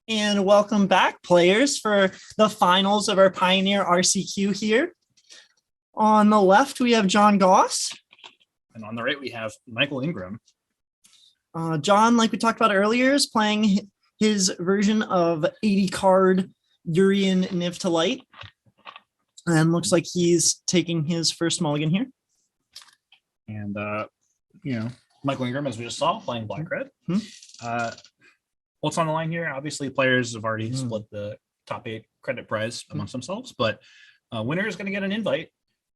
And welcome back, players, for the finals of our Pioneer RCQ here. On the left, we have John Goss. And on the right, we have Michael Ingram. John, like we talked about earlier, is playing his version of 80-card Urian Niv to Light. And looks like he's taking his first mulligan here. And, Michael Ingram, as we just saw, playing black-red. What's on the line here? Obviously, players have already split the top 8 credit prize amongst themselves, but winner is going to get an invite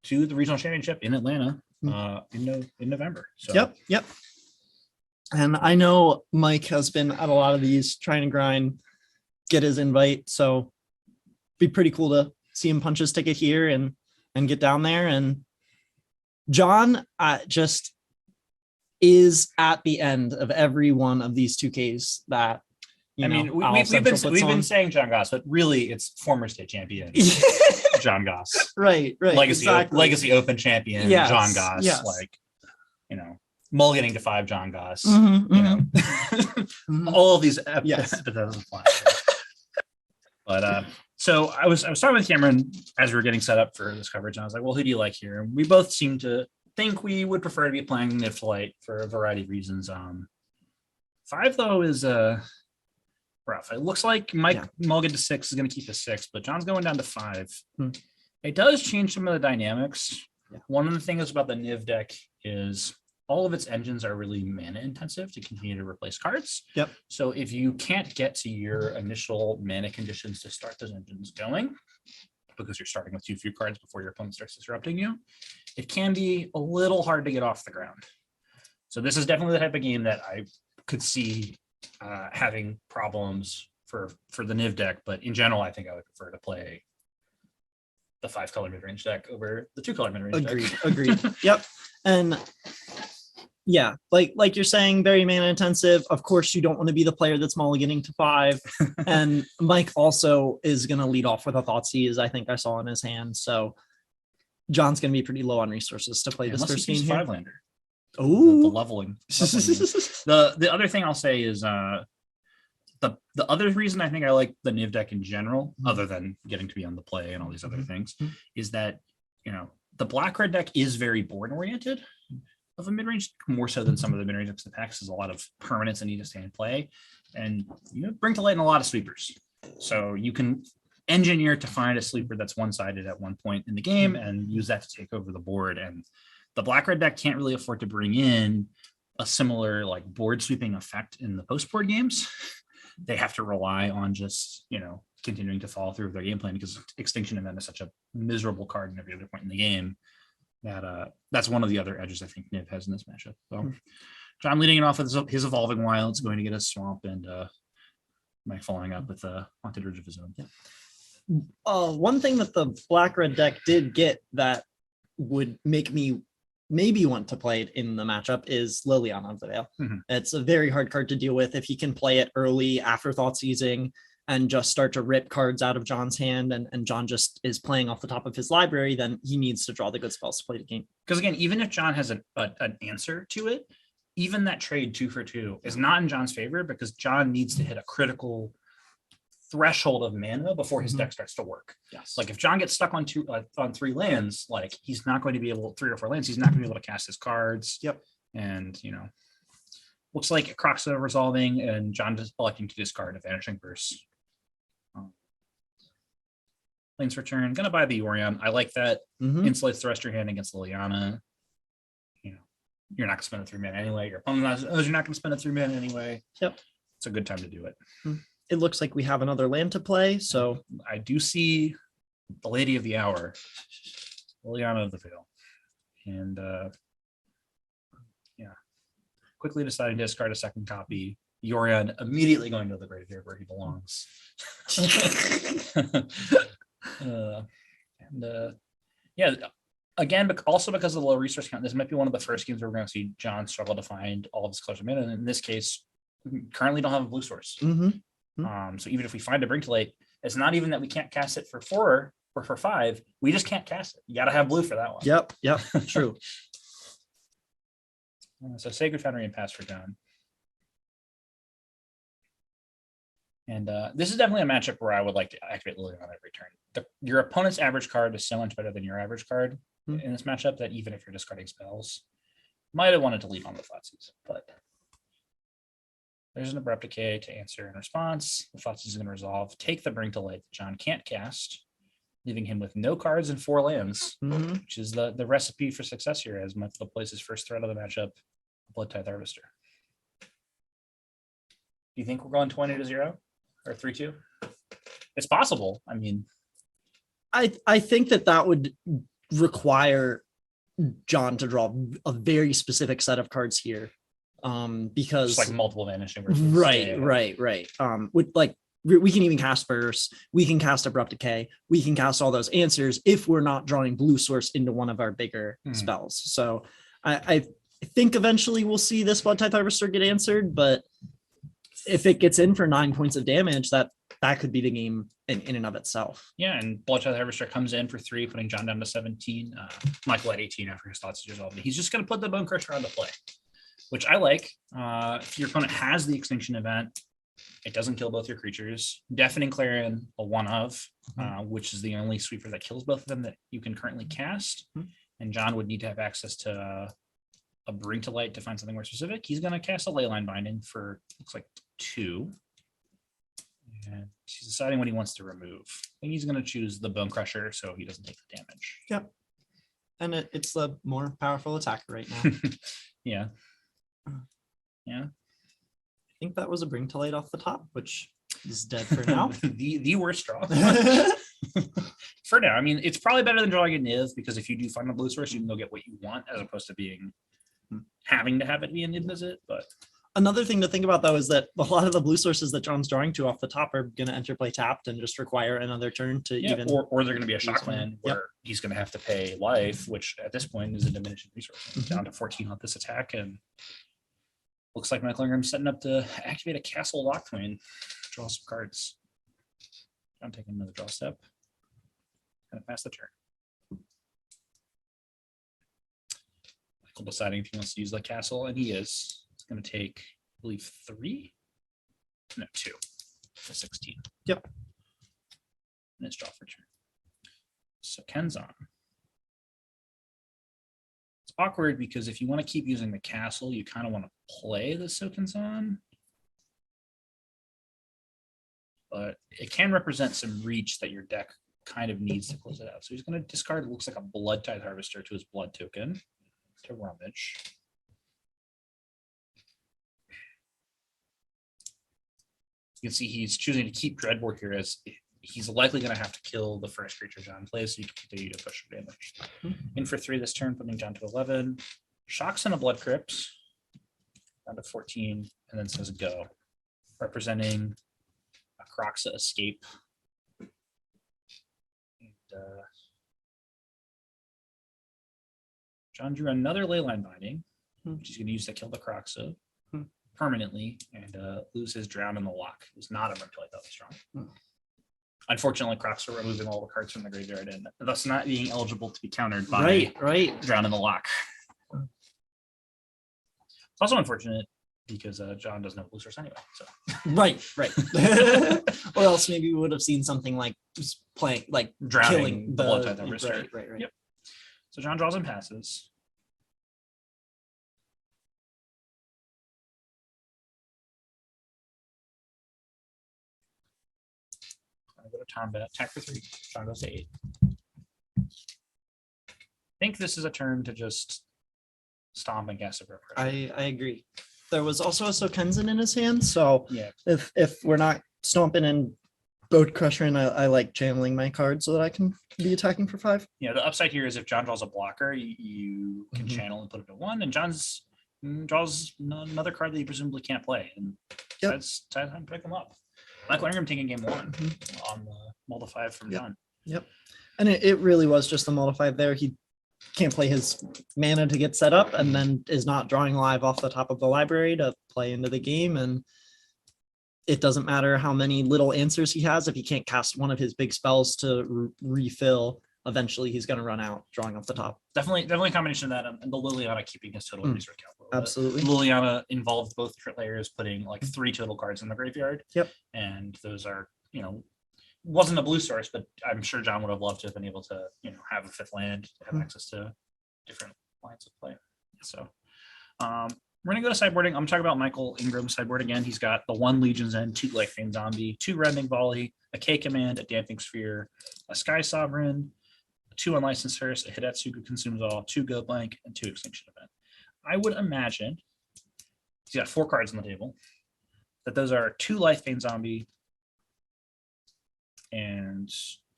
to the regional championship in Atlanta in November. So. Yep. And I know Mike has been at a lot of these trying to grind, get his invite. So be pretty cool to see him punch his ticket here and get down there. And John just is at the end of every one of these 2Ks that, we've been saying John Goss, but really it's former state champion John Goss. Right. Legacy Open champion John Goss. Yes. Mulliganing to 5 John Goss. Mm-hmm. All of these epithets apply. But so I was talking with Cameron as we were getting set up for this coverage, and I was like, well, who do you like here? And we both seem to think we would prefer to be playing Niv to Light for a variety of reasons. 5 though is rough. It looks like Mike mulligan to 6 is going to keep the 6, but John's going down to 5. It does change some of the dynamics. One of the things about the Niv deck is all of its engines are really mana intensive to continue to replace cards. So if you can't get to your initial mana conditions to start those engines going, because you're starting with too few cards before your opponent starts disrupting you, it can be a little hard to get off the ground. So this is definitely the type of game that I could see having problems for the Niv deck, but in general, I think I would prefer to play the 5-color midrange deck over the 2-color midrange deck. Agreed. Yep. And yeah, like you're saying, very mana intensive. Of course, you don't want to be the player that's mulliganing to 5. And Mike also is going to lead off with a Thoughtseize, I think I saw in his hand. So John's going to be pretty low on resources to play this first game here. 5-lander. Oh, the leveling. The other thing I'll say is the other reason I think I like the Niv deck in general, other than getting to be on the play and all these other things, is that the black-red deck is very board oriented of a mid-range, more so than some of the mid-range decks. The packs is a lot of permanents that need to stay in play, and bring to light in a lot of sweepers. So you can engineer to find a sleeper that's one-sided at one point in the game and use that to take over the board. And the black-red deck can't really afford to bring in a similar board sweeping effect in the post-board games. They have to rely on just, continuing to follow through with their game plan, because Extinction Event is such a miserable card in every other point in the game that that's one of the other edges I think Niv has in this matchup. So John leading it off with his Evolving Wild. It's going to get a Swamp, and Mike following up with a Haunted Urge of his own. One thing that the black-red deck did get that would make me maybe want to play it in the matchup is Liliana of the Veil. It's a very hard card to deal with. If he can play it early after Thoughtseizing and just start to rip cards out of John's hand, and John just is playing off the top of his library, then he needs to draw the good spells to play the game. Because again, even if John has an answer to it, even that trade 2 for 2 is not in John's favor, because John needs to hit a critical threshold of mana before his deck starts to work. If John gets stuck on 3 lands, he's not going to be able 3 or 4 lands. He's not going to be able to cast his cards. And looks like Crocs are resolving, and John just electing to discard a Vanishing Verse. Lane's Return, gonna buy the Orion. I like that. Insulates the rest of your hand against Liliana. You're not gonna spend a 3 mana anyway. Your opponent knows you're not gonna spend a 3 mana anyway. It's a good time to do it. It looks like we have another land to play, so I do see the Lady of the Hour, Liliana of the Veil, and quickly deciding to discard a second copy. Yorion immediately going to the graveyard where he belongs. Again, but also because of the low resource count, this might be one of the first games where we're going to see John struggle to find all of his colors of mana. And in this case, we currently don't have a blue source. So even if we find a Bring to Light, it's not even that we can't cast it for 4 or for 5. We just can't cast it. You got to have blue for that one. Yep, true. So Sacred Foundry and pass for John. And this is definitely a matchup where I would like to activate Lily on every turn. Your opponent's average card is so much better than your average card in this matchup that even if you're discarding spells, might have wanted to leave on the Thoughtseize, but there's an Abrupt Decay to answer in response. The Thoughtseize is going to resolve. Take the Bring to Light that John can't cast, leaving him with no cards and 4 lands, which is the recipe for success here, as Mephiel plays his first threat of the matchup, Blood Tithe Harvester. Do you think we're going 20-0 or 3-2? It's possible. I mean, I think that would require John to draw a very specific set of cards here, because just like multiple vanishing. Right. With like we can even cast Burst, we can cast Abrupt Decay, we can cast all those answers if we're not drawing Blue Source into one of our bigger spells. So I think eventually we'll see this Blood Tithe Harvester get answered, but if it gets in for 9 points of damage, that could be the game in and of itself. Yeah, and Blood Tithe Harvester comes in for 3, putting John down to 17. Michael at 18 after his thoughts resolved. He's just going to put the Bone Crusher on the play, which I like. If your opponent has the Extinction event, it doesn't kill both your creatures. Deafening Clarion, a one of, which is the only sweeper that kills both of them that you can currently cast. And John would need to have access to a Bring to Light to find something more specific. He's going to cast a Leyline Binding for, looks like 2. And he's deciding what he wants to remove. I think he's going to choose the Bone Crusher so he doesn't take the damage. Yep. And it's the more powerful attacker right now. Yeah. I think that was a Bring to Light off the top, which is dead for now. the worst draw. For now. I mean, it's probably better than drawing a Niv, because if you do find a Blue Source, you can go get what you want as opposed to having to have it be a Niv visit. But another thing to think about, though, is that a lot of the blue sources that John's drawing to off the top are going to enter play tapped and just require another turn to even. Or they're going to be a shock land where he's going to have to pay life, which at this point is a diminishing resource. Down to 14 on this attack, and looks like Michael Ingram's setting up to activate a Castle Lockthwain, draw some cards. John taking another draw step. Going to pass the turn. Michael deciding if he wants to use the castle, and he is. Going to take, I believe, 3? No, 2. To 16. Yep. And it's draw for turn. So Ken's on. It's awkward because if you want to keep using the castle, you kind of want to play the Soken's on. But it can represent some reach that your deck kind of needs to close it out. So he's going to discard, it looks like a Blood Tithe Harvester to his blood token to rummage. You can see he's choosing to keep Dreadbore here, as he's likely going to have to kill the first creature John plays, so you can continue to push for damage. In for 3 this turn, putting John to 11. Shocks in a Blood Crypt down to 14, and then says go, representing a Kroxa Escape. And, John drew another Leyline Binding, which he's going to use to kill the Kroxa permanently, and lose his Drown in the Lock. It was not a Bring to Light that was strong. Unfortunately, Kroxa removing all the cards from the graveyard and thus not being eligible to be countered by Drown in the Lock. It's also unfortunate because John doesn't have Blue Source anyway. So Right. Or else maybe we would have seen something like just playing, like drowning killing the the Blood Tithe Harvester. Right. Yep. So John draws and passes. I go to combat, attack for 3. John goes to 8. I think this is a turn to just stomp and cast a Abrupt Pressure. I agree. There was also a Sokenzen in his hand, so Yeah. if we're not stomping and Boat Crusher, and I like channeling my card so that I can be attacking for 5. Yeah, the upside here is if John draws a blocker, you can channel and put it to 1, and John's draws another card that he presumably can't play, and that's time to pick him up. Michael Ingram taking game 1 on the multi-5 from John. Yep. And it really was just the multi-5 there. He can't play his mana to get set up, and then is not drawing live off the top of the library to play into the game. And it doesn't matter how many little answers he has if he can't cast one of his big spells to refill eventually he's going to run out drawing off the top. Definitely a combination of that and the Liliana keeping his total resource count a little bit. Absolutely. Liliana involved both players putting like 3 total cards in the graveyard. Yep. And those are, wasn't a blue source, but I'm sure John would have loved to have been able to, have a 5th land, have access to different lines of play. So we're gonna go to sideboarding. I'm talking about Michael Ingram sideboard again. He's got the 1 Legion's End, 2 Lifebane Zombie, 2 Rending Volley, a K Command, a Damping Sphere, a Sky Sovereign, 2 Unlicensed Hearse, a Hidetsugu Consumes All, 2 Go Blank, and 2 Extinction Event. I would imagine he's got 4 cards on the table. That those are 2 Lifebane Zombie and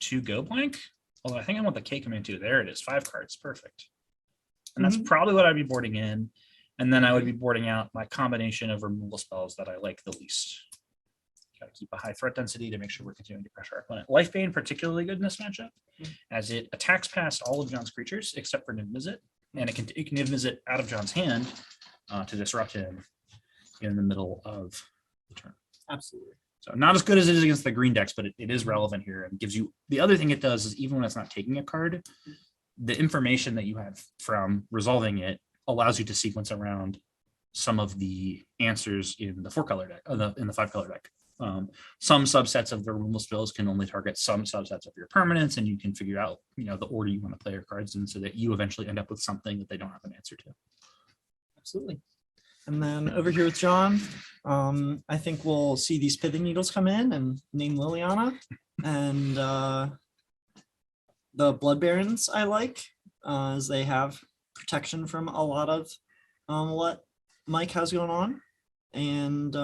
2 Go Blank. Although I think I want the K Command too. There it is, 5 cards, perfect. And that's probably what I'd be boarding in. And then I would be boarding out my combination of removal spells that I like the least. Got to keep a high threat density to make sure we're continuing to pressure our opponent. Lifebane particularly good in this matchup, as it attacks past all of John's creatures except for Niv Mizzet, and it can Niv Mizzet out of John's hand to disrupt him in the middle of the turn. Absolutely. So not as good as it is against the green decks, but it is relevant here and gives you. The other thing it does is even when it's not taking a card, the information that you have from resolving it allows you to sequence around some of the answers in the 4-color deck, in the 5-color deck. Some subsets of the removal spells can only target some subsets of your permanents, and you can figure out, the order you want to play your cards in, so that you eventually end up with something that they don't have an answer to. Absolutely. And then over here with John, I think we'll see these pithing needles come in and name Liliana, and the Blood Barons I like, as they have protection from a lot of what Mike has going on. And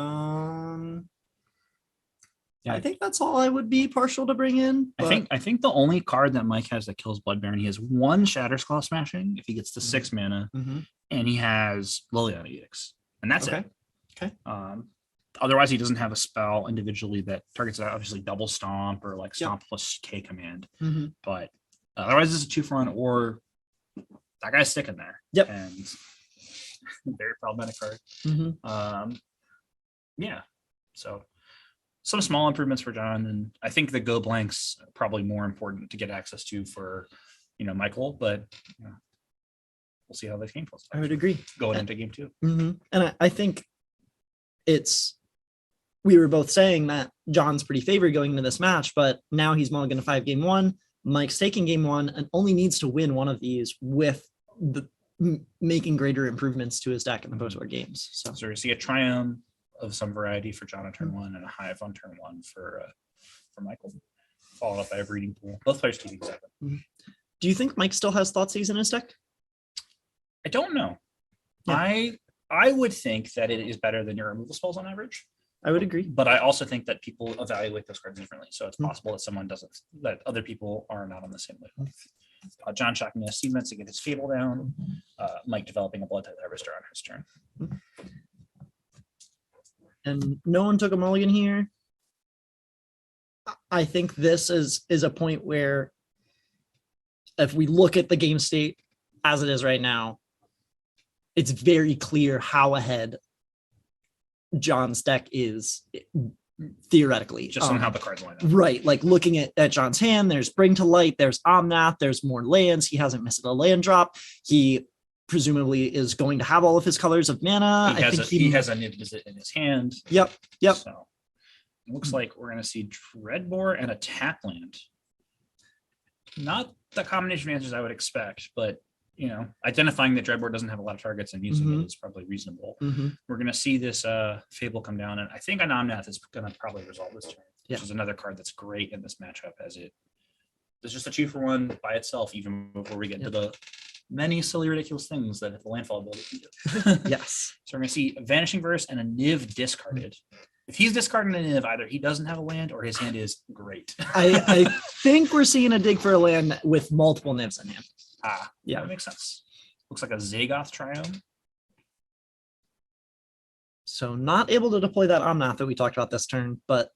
I think that's all I would be partial to bring in. I think the only card that Mike has that kills Blood Baron, he has 1 Shattersclaw Smashing if he gets to 6 mana, and he has Liliana Edicts, and that's it. Okay. Otherwise, he doesn't have a spell individually that targets obviously Double Stomp or like Stomp plus K Command. But otherwise, it's a 2-for-1, or that guy's sticking there. Yep. And very problematic card. Yeah. So some small improvements for John, and I think the Go Blanks are probably more important to get access to for Michael, but we'll see how this game goes. I would agree. Going into game 2. And I think we were both saying that John's pretty favored going into this match, but now he's mulligan to 5 game 1. Mike's taking game 1 and only needs to win one of these with the making greater improvements to his deck in the post-war games. So we see a Triumph of some variety for John on turn 1 and a Hive on turn 1 for Michael, followed up by a Breeding Pool. Both players taking 7. Do you think Mike still has Thoughtseize in his deck? I don't know. Yeah. I would think that it is better than your removal spells on average. I would agree. But I also think that people evaluate those cards differently. So it's possible that someone doesn't, that other people are not on the same wavelength. John shocking a Seedments to get his Fable down. Mike developing a Blood-Tithe Harvester on his turn. And no one took a mulligan here. I think this is a point where if we look at the game state as it is right now, it's very clear how ahead John's deck is theoretically. Just on how the cards line up. Right. Like looking at John's hand, there's Bring to Light, there's Omnath, there's more lands. He hasn't missed a land drop. He presumably is going to have all of his colors of mana. He has a Niv Mizzet in his hand. Yep. So it looks like we're going to see Dreadbore and a tap land. Not the combination of answers I would expect, but identifying that Dreadbore doesn't have a lot of targets and using it is probably reasonable. We're going to see this Fable come down, and I think an Omnath is going to probably resolve this turn, which is another card that's great in this matchup, as it's just a 2-for-1 by itself, even before we get to the many silly, ridiculous things that the landfall ability can do. Yes. So we're going to see a Vanishing Verse and a Niv discarded. If he's discarding a Niv, either he doesn't have a land or his hand is great. I think we're seeing a dig for a land with multiple Nivs in hand. Yeah, that makes sense. Looks like a Zagoth Triumph. So not able to deploy that Omnath that we talked about this turn, but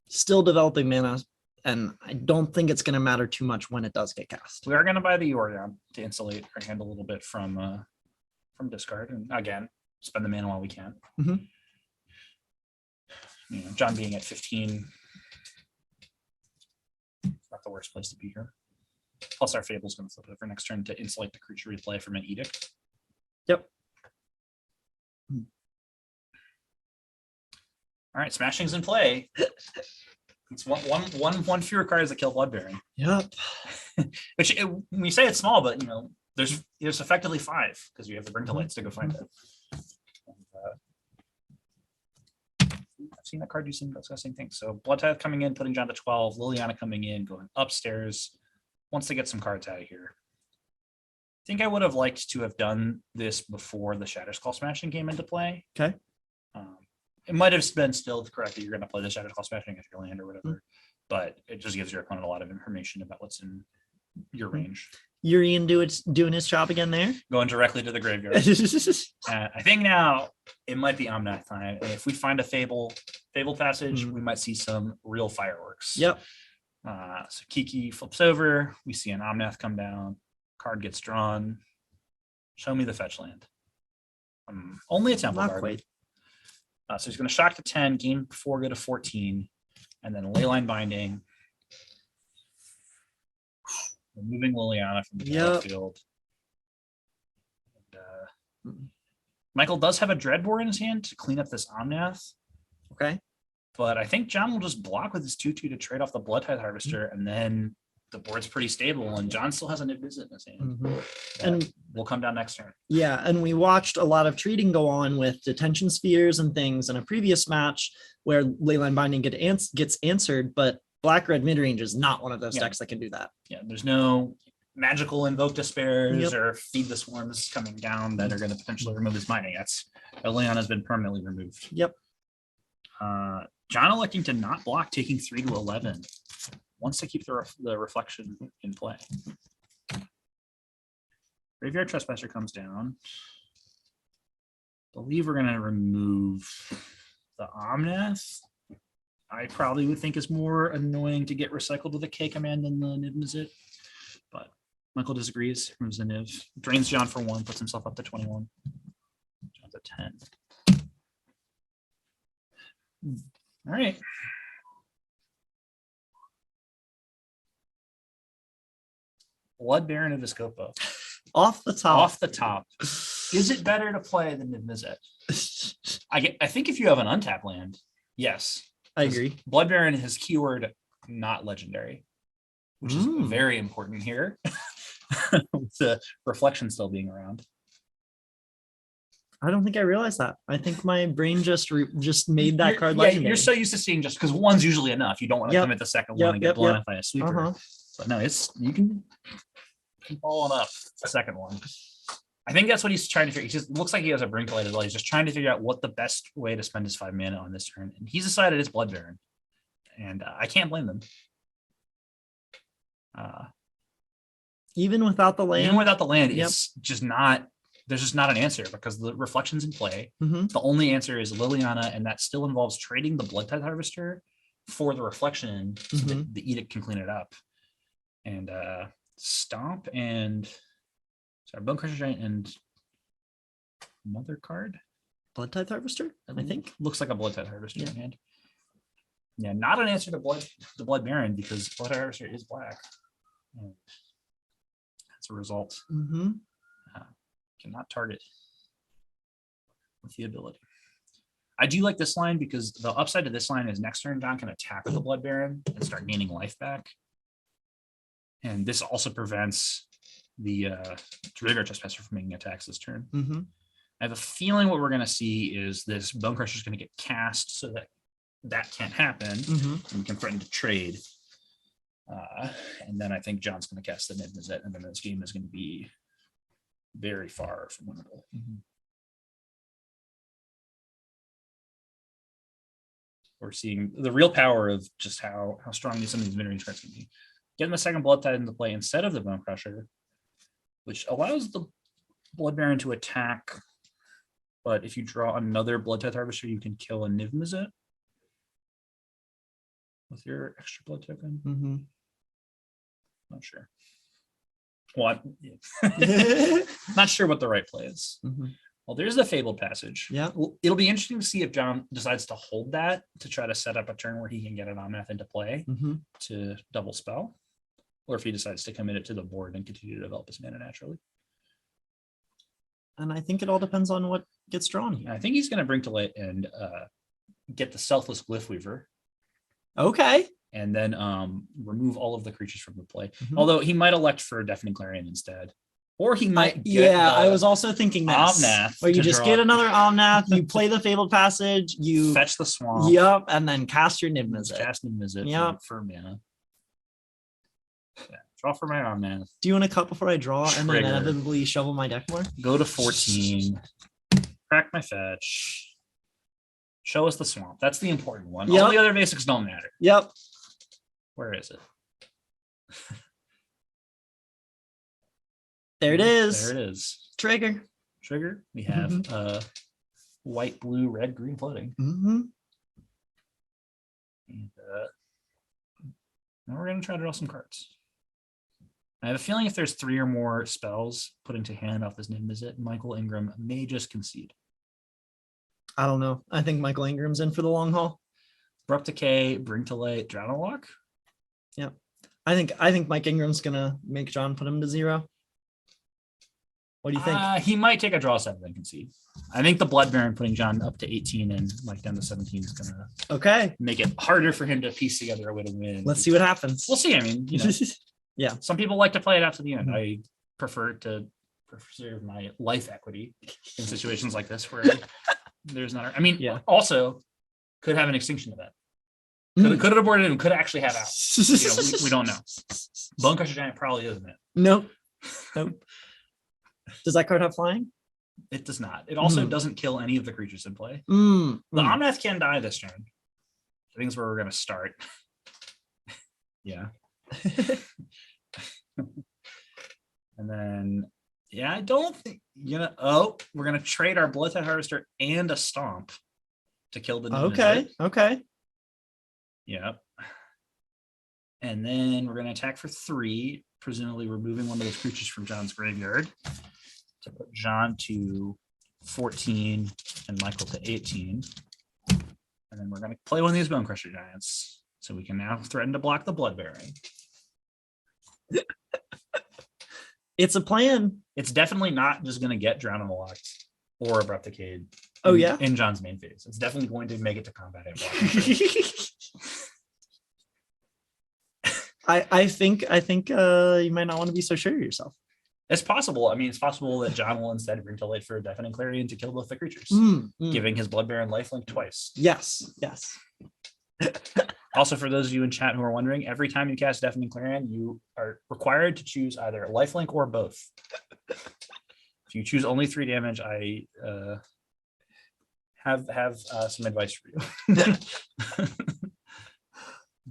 still developing mana. And I don't think it's going to matter too much when it does get cast. We are going to buy the Orion to insulate our hand a little bit from discard. And again, spend the mana while we can. John being at 15, not the worst place to be here. Plus our Fable's going to flip over next turn to insulate the creature replay from an Edict. Yep. All right, Smashing's in play. It's one fewer cards that kill Blood Baron. Yep. Which we say it's small, but there's effectively 5 because you have the Bring to Lights to go find it. I've seen that card do some disgusting things. So Blood Tithe coming in, putting John to 12. Liliana coming in, going upstairs. Once they get some cards out of here. I think I would have liked to have done this before the Shatter Skull Smashing came into play. Okay. It might have been still correct that you're going to play the Shatter Skull Smashing as your land or whatever, but it just gives your opponent a lot of information about what's in your range. Urian doing his job again there. Going directly to the graveyard. I think now it might be Omnath time. And if we find a Fable passage, we might see some real fireworks. Yep. So Kiki flips over. We see an Omnath come down. Card gets drawn. Show me the fetch land. Only a Temple Not card. quite. So he's going to shock to 10, gain 4, go to 14, and then Leyline Binding. Removing Liliana from the battlefield. And, Michael does have a Dreadbore in his hand to clean up this Omnath. Okay. But I think John will just block with his 2/2 to trade off the Blood Tithe Harvester, and then the board's pretty stable, and John still has a Nib Visit in his hand. And we'll come down next turn. Yeah, and we watched a lot of treating go on with detention spheres and things in a previous match where Leyline Binding gets answered, but Black-Red Midrange is not one of those decks that can do that. Yeah, there's no magical Invoke Despairs or Feed the Swarms coming down that are going to potentially remove his mining. Liliana has been permanently removed. Yep. John electing to not block, taking 3 to 11. Wants to keep the reflection in play. Graveyard Trespasser comes down. Believe we're going to remove the Omnath. I probably would think is more annoying to get recycled with a K command than the Niv Mizzet, but Michael disagrees. Removes the Niv, drains John for 1, puts himself up to 21. John's at 10. All right. Blood Baron of Viscopa. Off the top. Off the top. Is it better to play than Niv Mizzet? I think if you have an untapped land, yes. I agree. Blood Baron has keyword not legendary, which is very important here. With the reflection still being around. I don't think I realized that. I think my brain just made that card legendary. You're so used to seeing just because one's usually enough. You don't want to commit the second one and get blown up by a sweeper. But no, you can follow up the second one. I think that's what he's trying to figure. He just looks like he has a Bring to Light as well. He's just trying to figure out what the best way to spend his 5 mana on this turn. And he's decided it's Blood Baron. And I can't blame them. Even without the land? Even without the land, it's just not, there's just not an answer because the reflection's in play. The only answer is Liliana, and that still involves trading the Blood Tithe Harvester for the reflection so that the Edict can clean it up. And Stomp and Bone Crusher Giant and another card. Blood Tithe Harvester, I think. Looks like a Blood Tithe Harvester in hand. Yeah, not an answer to Blood Baron because Blood Tithe Harvester is black. And as a result, cannot target with the ability. I do like this line because the upside to this line is next turn John can attack with the Blood Baron and start gaining life back. And this also prevents the Graveyard Trespasser from making attacks this turn. I have a feeling what we're going to see is this Bone Crusher is going to get cast so that can't happen. And we can threaten to trade. And then I think John's going to cast the Niv Mizzet, and then this game is going to be very far from winnable. We're seeing the real power of just how strong some of these mid-range cards can be. Getting the second Blood Tithe into play instead of the Bone Crusher, which allows the Blood Baron to attack. But if you draw another Blood Tithe Harvester, you can kill a Niv Mizzet with your extra blood token. Not sure. Well, not sure what the right play is. Well, there's the Fabled Passage. Yeah. Well, it'll be interesting to see if John decides to hold that to try to set up a turn where he can get an Omnath into play to double spell. or if he decides to commit it to the board and continue to develop his mana naturally. And I think it all depends on what gets drawn here. I think he's going to bring to light and get the Selfless Glyph Weaver. Okay. And then remove all of the creatures from the play. Mhm. Although he might elect for a Deafening Clarion instead. Or he might I was also thinking this. Omnath. Where you to just draw- get another Omnath, you play the Fabled Passage, you fetch the swamp. Yep, and then cast your Niv-Mizzet. Cast Niv-Mizzet Yep. for mana. Yeah, draw for my Omnath. Do you want to cut before I draw and then Trigger. inevitably shovel my deck more? Go to 14. Crack my fetch. Show us the swamp. That's the important one. Yep. All the other basics don't matter. Yep. Where is it? There it is. There it is. Trigger. Trigger. We have white, blue, red, green floating. Mm-hmm. And now we're going to try to draw some cards. I have a feeling if there's 3 or more spells put into hand off this Niv-Mizzet, Michael Ingram may just concede. I don't know. I think Michael Ingram's in for the long haul. Abrupt Decay, Bring to Light, Drown a Lock. Yep. I think Mike Ingram's gonna make John put him to 0. What do you think? He might take a draw 7 and concede. I think the Blood Baron putting John up to 18 and Mike down to 17 is gonna Okay. make it harder for him to piece together a way to win. Let's see what happens. We'll see. I mean, Yeah. Some people like to play it out to the end. Mhm. I prefer to preserve my life equity in situations like this where there's not. I mean, Yeah. also could have an extinction event. Mm. Could have aborted and could actually have out. We don't know. Bone Crusher Giant probably isn't it. Nope. Nope. Does that card have flying? It does not. It also doesn't kill any of the creatures in play. Mm. The Omnath can die this turn. I think is where we're going to start. Yeah. And then, yeah, I don't think we're gonna trade our Bloodtide Harvester and a Stomp to kill the Niv-Mizzet. Okay. Yeah. And then we're gonna attack for 3, presumably removing one of those creatures from John's graveyard to put John to 14 and Michael to 18. And then we're gonna play one of these Bone Crusher Giants. So we can now threaten to block the Blood Bearing. It's a plan. It's definitely not just going to get Drown in the Lock or Abrupt Decay Oh, yeah? in John's main phase. It's definitely going to make it to combat and block. I think you might not want to be so sure of yourself. It's possible. I mean, it's possible that John will instead bring to light for a Deafening Clarion to kill both the creatures, giving his Blood Baron lifelink twice. Yes. Also, for those of you in chat who are wondering, every time you cast Deafening Clarion, you are required to choose either lifelink or both. If you choose only 3 damage, I have some advice for you.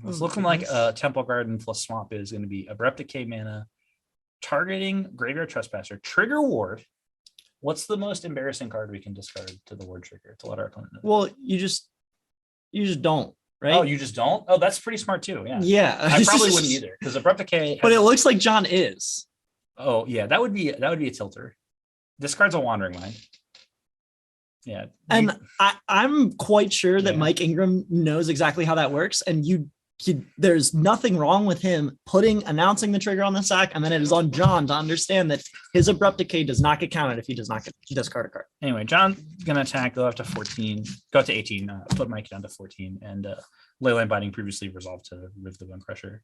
It's looking like a Temple Garden plus Swamp is going to be Abrupt Decay mana, targeting Graveyard Trespasser, trigger Ward. What's the most embarrassing card we can discard to the Ward trigger to let our opponent know? Well, you just don't, right? Oh, you just don't? Oh, that's pretty smart too. Yeah. Yeah. I probably wouldn't either because Abrupt Decay. But it looks like John is. Oh yeah, that would be a tilter. This card's a Wandering Mind. Yeah. And I'm quite sure that Yeah. Mike Ingram knows exactly how that works. And there's nothing wrong with him announcing the trigger on the sack, and then it is on John to understand that his Abrupt Decay does not get counted if he discard a card. Anyway, John's gonna attack, go up to 14, go up to 18, put Mike down to 14, and Leyline Binding previously resolved to remove the Bone Crusher.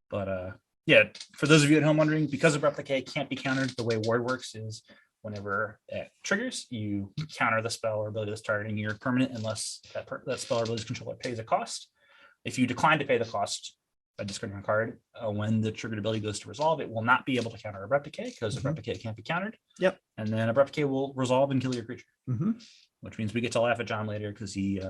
But yeah, for those of you at home wondering, because Abrupt Decay can't be countered, the way Ward works is whenever it triggers, you counter the spell or ability that's targeting your permanent unless that spell or ability's controller pays a cost. If you decline to pay the cost by discarding a card, when the triggered ability goes to resolve, it will not be able to counter Abrupt Decay because Abrupt Decay can't be countered. Yep. And then Abrupt Decay will resolve and kill your creature, Mm-hmm. which means we get to laugh at John later because he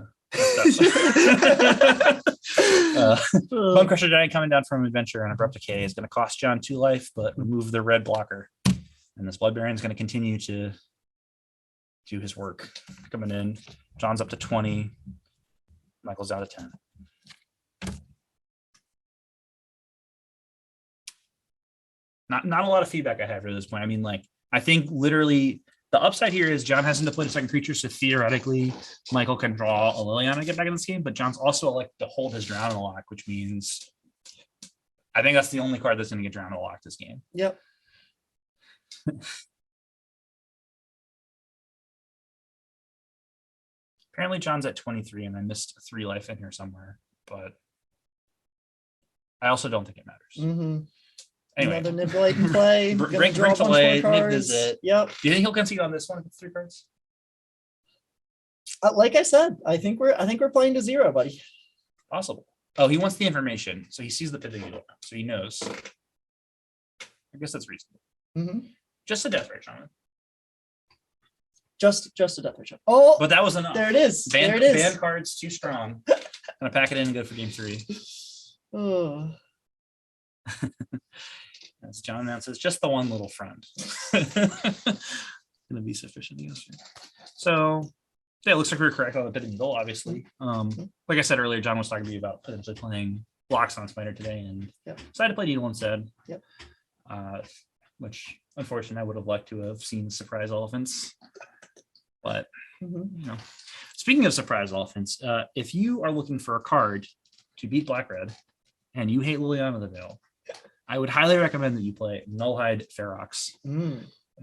Bone Crusher Giant coming down from Adventure and Abrupt Decay is going to cost John 2 life, but remove the red blocker. And this Blood Baron is going to continue to do his work. Coming in, John's up to 20, Michael's down to 10. Not a lot of feedback I have at this point. I mean, like, I think literally the upside here is John hasn't deployed a second creature, so theoretically Michael can draw a Liliana and get back in this game, but John's also elected to hold his Drown in the Lock, which means I think that's the only card that's going to get drowned to lock this game. Yep. Apparently John's at 23 and I missed 3 life in here somewhere, but I also don't think it matters. Anyway, another Nibblite in play. Bring to play, Nick visit. Yep. Do you think he'll concede on this one with 3 cards? Like I said, I think we're playing to 0, buddy. Possible. Oh, he wants the information, so he sees the pivot needle, so he knows. I guess that's reasonable. Just a death ray shaman. Just a death ray shaman. Oh, but that was enough. There it is. There it is. Ban cards too strong. Gonna pack it in and go for game 3. Oh. As John announces, just the one little friend. Gonna be sufficient. So yeah, it looks like we were correct on the pivot needle, obviously. Like I said earlier, John was talking to me about potentially playing blocks on Spider today, and decided to play needle instead. Which unfortunately I would have liked to have seen surprise elephants. But you know, speaking of surprise elephants, if you are looking for a card to beat black red and you hate Liliana the Veil, I would highly recommend that you play Nullhide Ferox.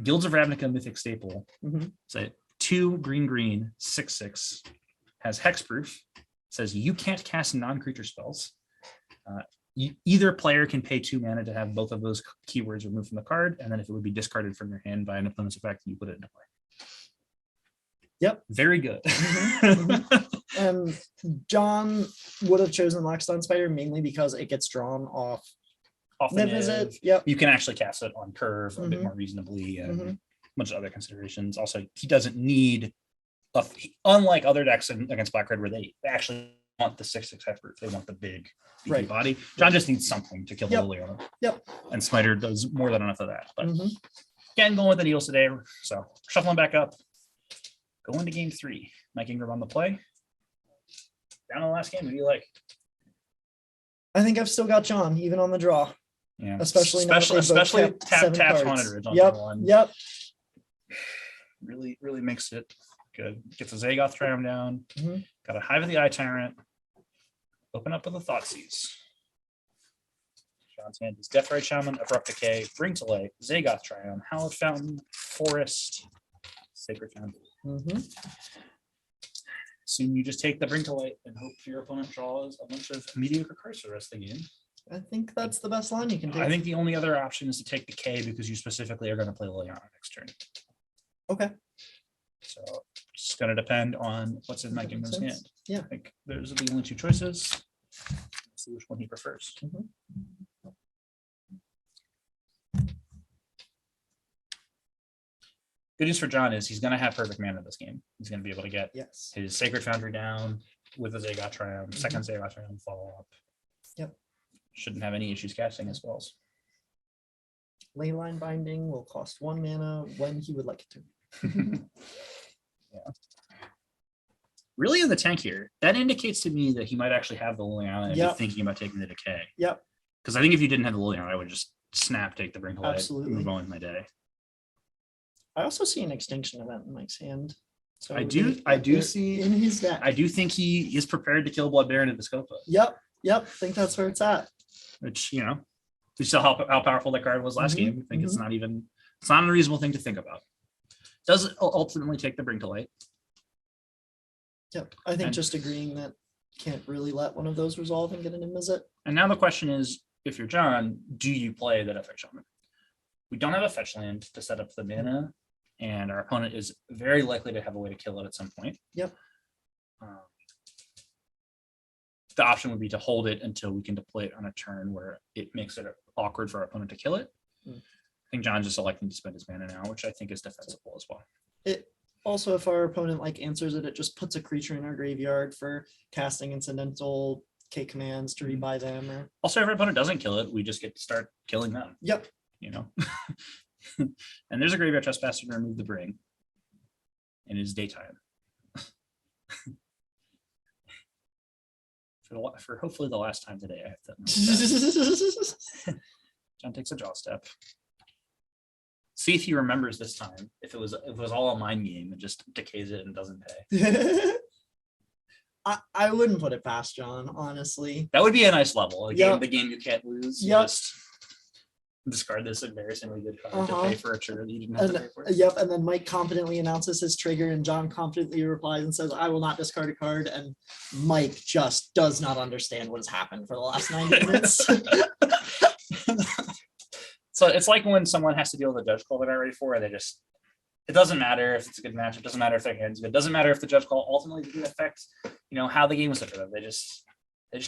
Guilds of Ravnica mythic staple. It's a 2 green 6/6, has hexproof. Says you can't cast non-creature spells. Either player can pay 2 mana to have both of those keywords removed from the card, and then if it would be discarded from your hand by an opponent's effect, you put it into play. Yep. Very good. John would have chosen Lockstone Spider mainly because it gets drawn off Visit. Yep. You can actually cast it on curve a bit more reasonably, and a bunch of other considerations. Also, he doesn't need unlike other decks against black red where they actually want the 6/6 hexproof. They want the big beefy body. John just needs something to kill the Liliana. And Smiter does more than enough of that. But again, going with the needles today. So shuffling back up. Going to game 3. Mike Ingram on the play. Down in the last game, who do you like? I think I've still got John, even on the draw. Yeah, especially tap haunted on the one. Yep. Really makes it good. Gets a Zagoth Triumph down. Got a Hive of the Eye Tyrant. Open up with a Thoughtseize. John's hand is Death Ray Shaman, Abrupt Decay, Bring to Light, Zagoth Triumph, Hallowed Fountain, Forest, Sacred Fountain. Soon you just take the Bring to Light and hope your opponent draws a bunch of mediocre cards for the rest of the game. I think that's the best line you can take. I think the only other option is to take the K because you specifically are going to play Liliana next turn. Okay. So it's going to depend on what's in Mike Ingram's hand. Yeah. I think those are the only 2 choices. Let's see which one he prefers. Good news for John is he's going to have perfect mana this game. He's going to be able to get his Sacred Foundry down with a Zagoth Triumph, second Zagoth Triumph follow up. Yep. Shouldn't have any issues casting his spells. Leyline Binding will cost 1 mana when he would like it to. Really in the tank here, that indicates to me that he might actually have the Liliana and be thinking about taking the decay. Because I think if you didn't have the Liliana, I would just snap, take the Bring to Light, move on with my day. I also see an extinction event in Mike's hand. So I do see in his deck. I do think he is prepared to kill Blood Baron at Viscopa. Yep. I think that's where it's at. Which, you know, we saw how powerful that card was last game. I think it's not an unreasonable thing to think about. Does it ultimately take the Bring to Light? Yep. I think just agreeing that can't really let one of those resolve and get an Invisit. And now the question is, if you're John, do you play the Death Ray Shaman? We don't have a fetch land to set up the mana, and our opponent is very likely to have a way to kill it at some point. Yep. The option would be to hold it until we can deploy it on a turn where it makes it awkward for our opponent to kill it. I think John's just electing to spend his mana now, which I think is defensible as well. It also, if our opponent answers it, it just puts a creature in our graveyard for casting incidental K commands to rebuy them. Or also, if our opponent doesn't kill it, we just get to start killing them. Yep. You know, and there's a Graveyard Trespasser to remove the Bring. And it is daytime. For hopefully the last time today, I have to. John takes a draw step. See if he remembers this time. If it was all a mind game and just decays it and doesn't pay. I wouldn't put it past John, honestly. That would be a nice level. Yep. The game you can't lose. You Yep. just discard this embarrassingly good card to pay for a trigger that you didn't have to pay for. Yep, and then Mike confidently announces his trigger, and John confidently replies and says, "I will not discard a card." And Mike just does not understand what has happened for the last 90 minutes. So it's like when someone has to deal with a judge call they're not ready for, and it doesn't matter if it's a good match, it doesn't matter if their hand's good, it doesn't matter if the judge call ultimately didn't affect, how the game was for them. They just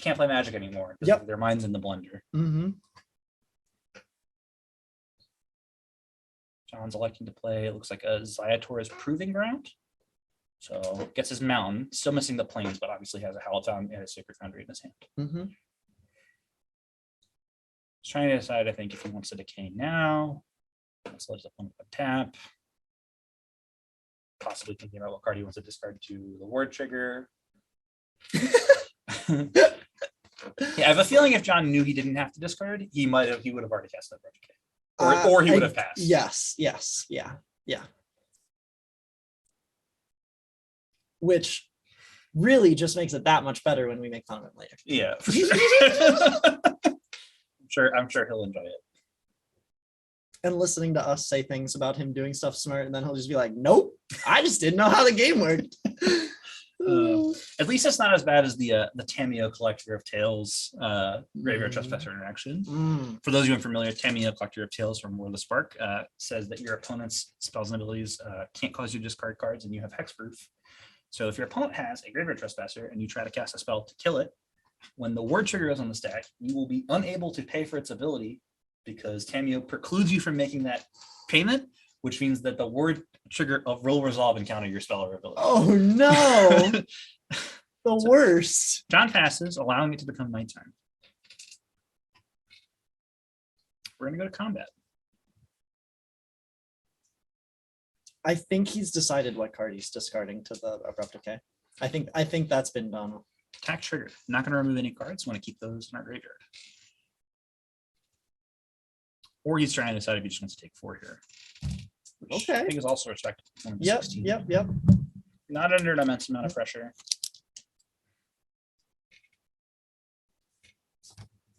can't play Magic anymore. Yep. Their mind's in the blender. Mm-hmm. John's electing to play, it looks like a Zayator's Proving Ground. So gets his mountain, still missing the plains, but obviously has a Halatown and a Sacred Foundry in his hand. Mm-hmm. He's trying to decide, I think, if he wants to decay now. Let's let his opponent tap. Possibly thinking about what card he wants to discard to the ward trigger. Yeah, I have a feeling if John knew he didn't have to discard, he would have already cast that decay. Or he would have passed. Yes, yeah. Which really just makes it that much better when we make fun of him later. Yeah, for sure. I'm sure he'll enjoy it. And listening to us say things about him doing stuff smart, and then he'll just be like, "Nope, I just didn't know how the game worked." At least it's not as bad as the Tamiyo Collector of Tales Graveyard Trespasser interaction. For those of you unfamiliar, Tamiyo Collector of Tales from War of the Spark says that your opponent's spells and abilities can't cause you to discard cards, and you have hexproof. So if your opponent has a Graveyard Trespasser and you try to cast a spell to kill it, when the word trigger goes on the stack, you will be unable to pay for its ability because Tamiyo precludes you from making that payment, which means that the word trigger will resolve and counter your spell or ability. Oh no, the worst. John passes, allowing it to become my turn. We're gonna go to combat. I think he's decided what card he's discarding to the Abrupt Decay. I think that's been done. Attack trigger. Not going to remove any cards. Want to keep those in our graveyard. Or he's trying to decide if he just wants to take 4 here. Which Okay. I think is also respectable. Yep. Not under an immense amount of pressure.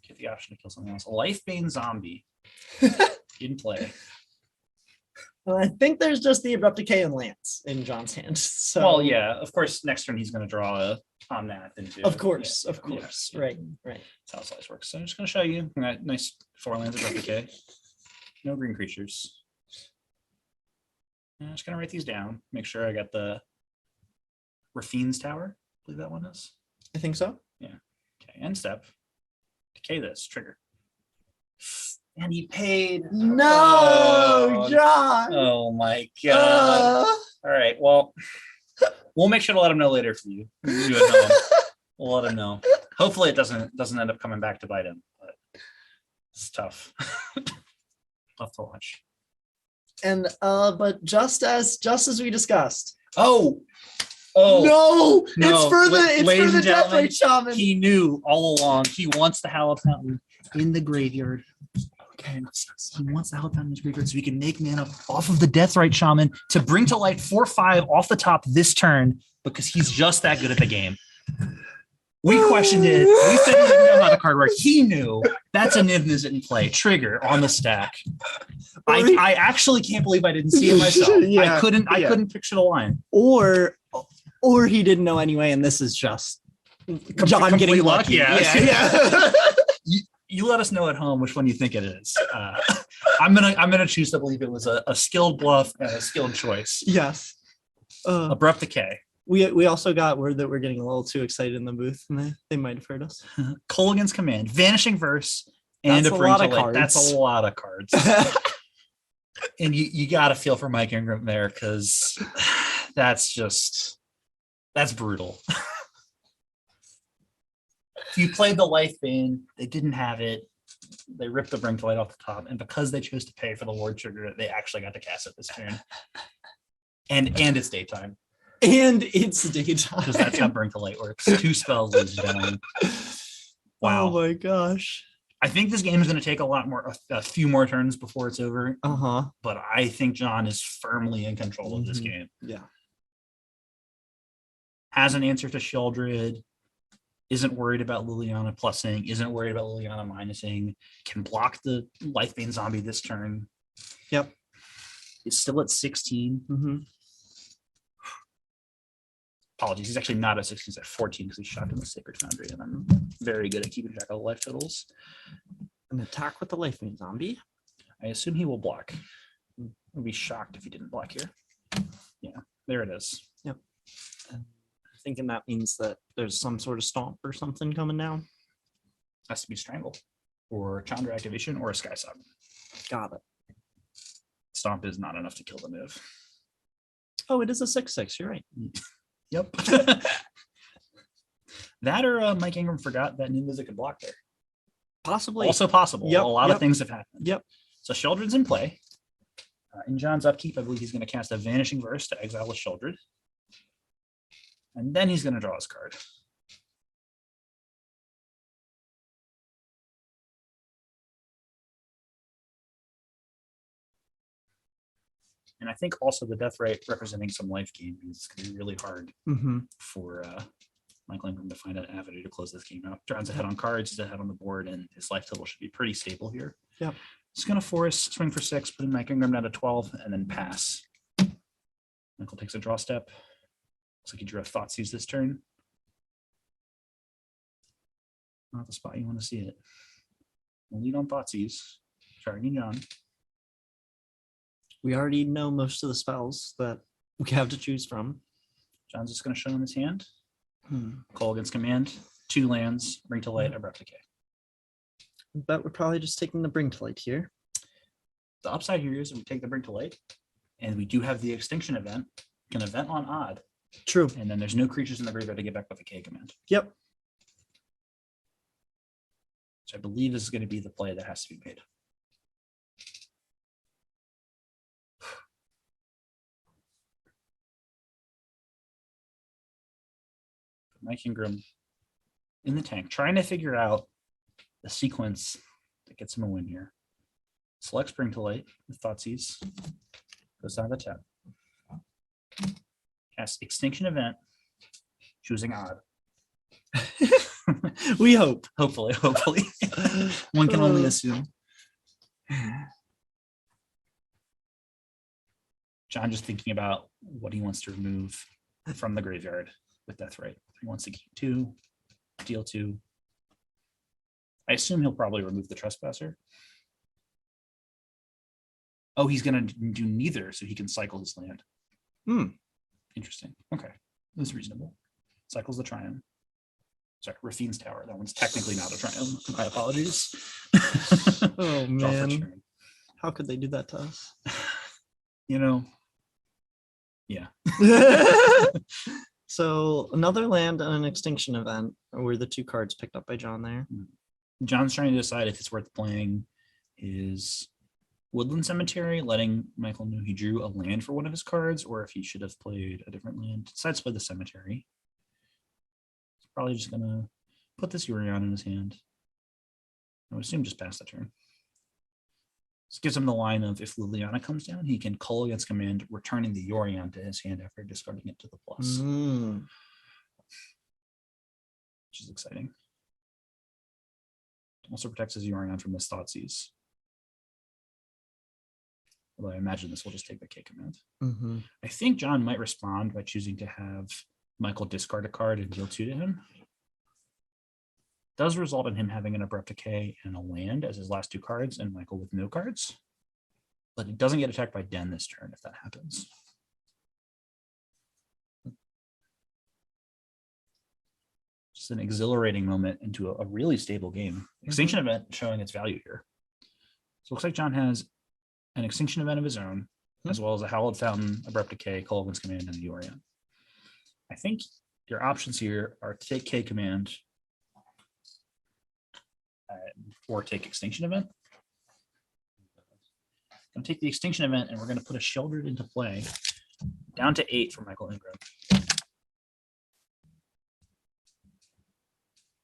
Get the option to kill something else. A Lifebane Zombie. In play. Well, I think there's just the Abrupt Decay and Lantz in John's hand. So Well, yeah. Of course, next turn he's going to draw a on that. Of course. Yeah. Right. That's how Slice works. So I'm just going to show you. Nice 4 lands Abrupt Decay. No green creatures. I'm just going to write these down. Make sure I got the Rafine's Tower. I believe that one is. I think so. Yeah. Okay. End step. Decay this. Trigger. And he paid. No, John. Oh my god. All right. Well, we'll make sure to let him know later for you. You at home. We'll let him know. Hopefully it doesn't end up coming back to bite him, but it's tough. Tough to watch. And but just as we discussed. Oh No, no. it's for Ladies the and Death gentlemen, Ray Shaman. He knew all along. He wants the Hallowed Fountain in the graveyard. Okay. He wants the Hallowed Fountain in his graveyard so he can make mana off of the Deathrite Shaman to bring to light 4/5 off the top this turn because he's just that good at the game. We questioned it. We said he didn't know how the card worked. He knew. That's a Niv in play. Trigger on the stack. I actually can't believe I didn't see it myself. Yeah, I couldn't picture the line. Or he didn't know anyway, and this is just John Complete getting luck, lucky. yeah. You let us know at home which one you think it is. I'm gonna choose to believe it was a skilled bluff and a skilled choice. Yes. Abrupt Decay. We also got word that we're getting a little too excited in the booth, and they might have heard us. Colligan's Command, Vanishing Verse, and That's a a Bring lot to of Light. cards. That's a lot of cards. And you got to feel for Mike Ingram there because that's brutal. You played the Lifebane, they didn't have it. They ripped the Bring to Light off the top, and because they chose to pay for the Ward Trigger, they actually got to cast it this turn. And it's daytime. And it's daytime. Because that's how Bring to Light works. 2 spells, ladies and gentlemen. Wow. Oh my gosh. I think this game is going to take a few more turns before it's over. But I think John is firmly in control of this game. Yeah. has an answer to Sheldred, isn't worried about Liliana plussing, isn't worried about Liliana minusing, can block the Lifebane zombie this turn. Yep. Is still at 16. Mm-hmm. Apologies, he's actually not at 16, he's at 14 because he's shocked in the Sacred Foundry, and I'm very good at keeping track of the life totals. An attack with the Lifebane zombie. I assume he will block. I'd be shocked if he didn't block here. Yeah, there it is. Yep. I'm thinking that means that there's some sort of stomp or something coming down. Has to be Strangle, or Chandra activation, or a Sky Sock. Got it. Stomp is not enough to kill the move. Oh, it is a 6/6. You're right. Yep. That or Mike Ingram forgot that Nimbiza could block there. Possibly. Also possible. Yep, A lot of things have happened. Yep. So Sheldred's in play. In John's upkeep, I believe he's going to cast a Vanishing Verse to exile a Sheldred. And then he's going to draw his card. And I think also the death rate representing some life gain is going to be really hard for Michael Ingram to find an avenue to close this game out. John's ahead on cards, he's ahead on the board, and his life total should be pretty stable here. Yep. He's going to force swing for 6, putting Mike Ingram down to 12, and then pass. Michael takes a draw step. Looks like he drew a Thoughtseize this turn. Not the spot you want to see it. We'll lead on Thoughtseize. Charging John. We already know most of the spells that we have to choose from. John's just going to show him his hand. Call against command. 2 lands. Bring to light. Abrupt Decay. But we're probably just taking the Bring to Light here. The upside here is we take the Bring to Light, and we do have the Extinction event. Can event on odd. True. And then there's no creatures in the graveyard to get back with a K command. Yep. So I believe this is going to be the play that has to be made. Mike Ingram in the tank, trying to figure out the sequence that gets him a win here. Selects Bring to Light with Thoughtseize. Goes down to the tap. Casts Extinction event, choosing odd. We hope. Hopefully. One can only assume. John just thinking about what he wants to remove from the graveyard with Death Right. He wants to keep 2, deal 2. I assume he'll probably remove the Trespasser. Oh, he's going to do neither, so he can cycle his land. Interesting. Okay, that's reasonable. Cycles the Triumph. Sorry, Rafine's Tower. That one's technically not a Triumph. My apologies. Oh, Draw for man. turn. How could they do that to us? You know, yeah. So another land and an extinction event were the 2 cards picked up by John there. John's trying to decide if it's worth playing his Woodland Cemetery, letting Michael know he drew a land for one of his cards, or if he should have played a different land. Decides to play the Cemetery. He's probably just going to put this Yorion in his hand. I would assume just pass the turn. This gives him the line of if Liliana comes down, he can call against command, returning the Yorion to his hand after discarding it to the plus. Which is exciting. Also protects his Yorion from this Thoughtseize. Although I imagine this will just take the K command. I think John might respond by choosing to have Michael discard a card and deal 2 to him. Does result in him having an Abrupt Decay and a land as his last 2 cards, and Michael with no cards. But it doesn't get attacked by Den this turn if that happens. Just an exhilarating moment into a really stable game. Extinction event showing its value here. So it looks like John has an Extinction event of his own, as well as a Hallowed Fountain, Abrupt Decay, Call Against Command, and the Yorion. I think your options here are to take K command or take Extinction event. I'm going to take the Extinction event, and we're going to put a Sheldred into play down to 8 for Michael Ingram.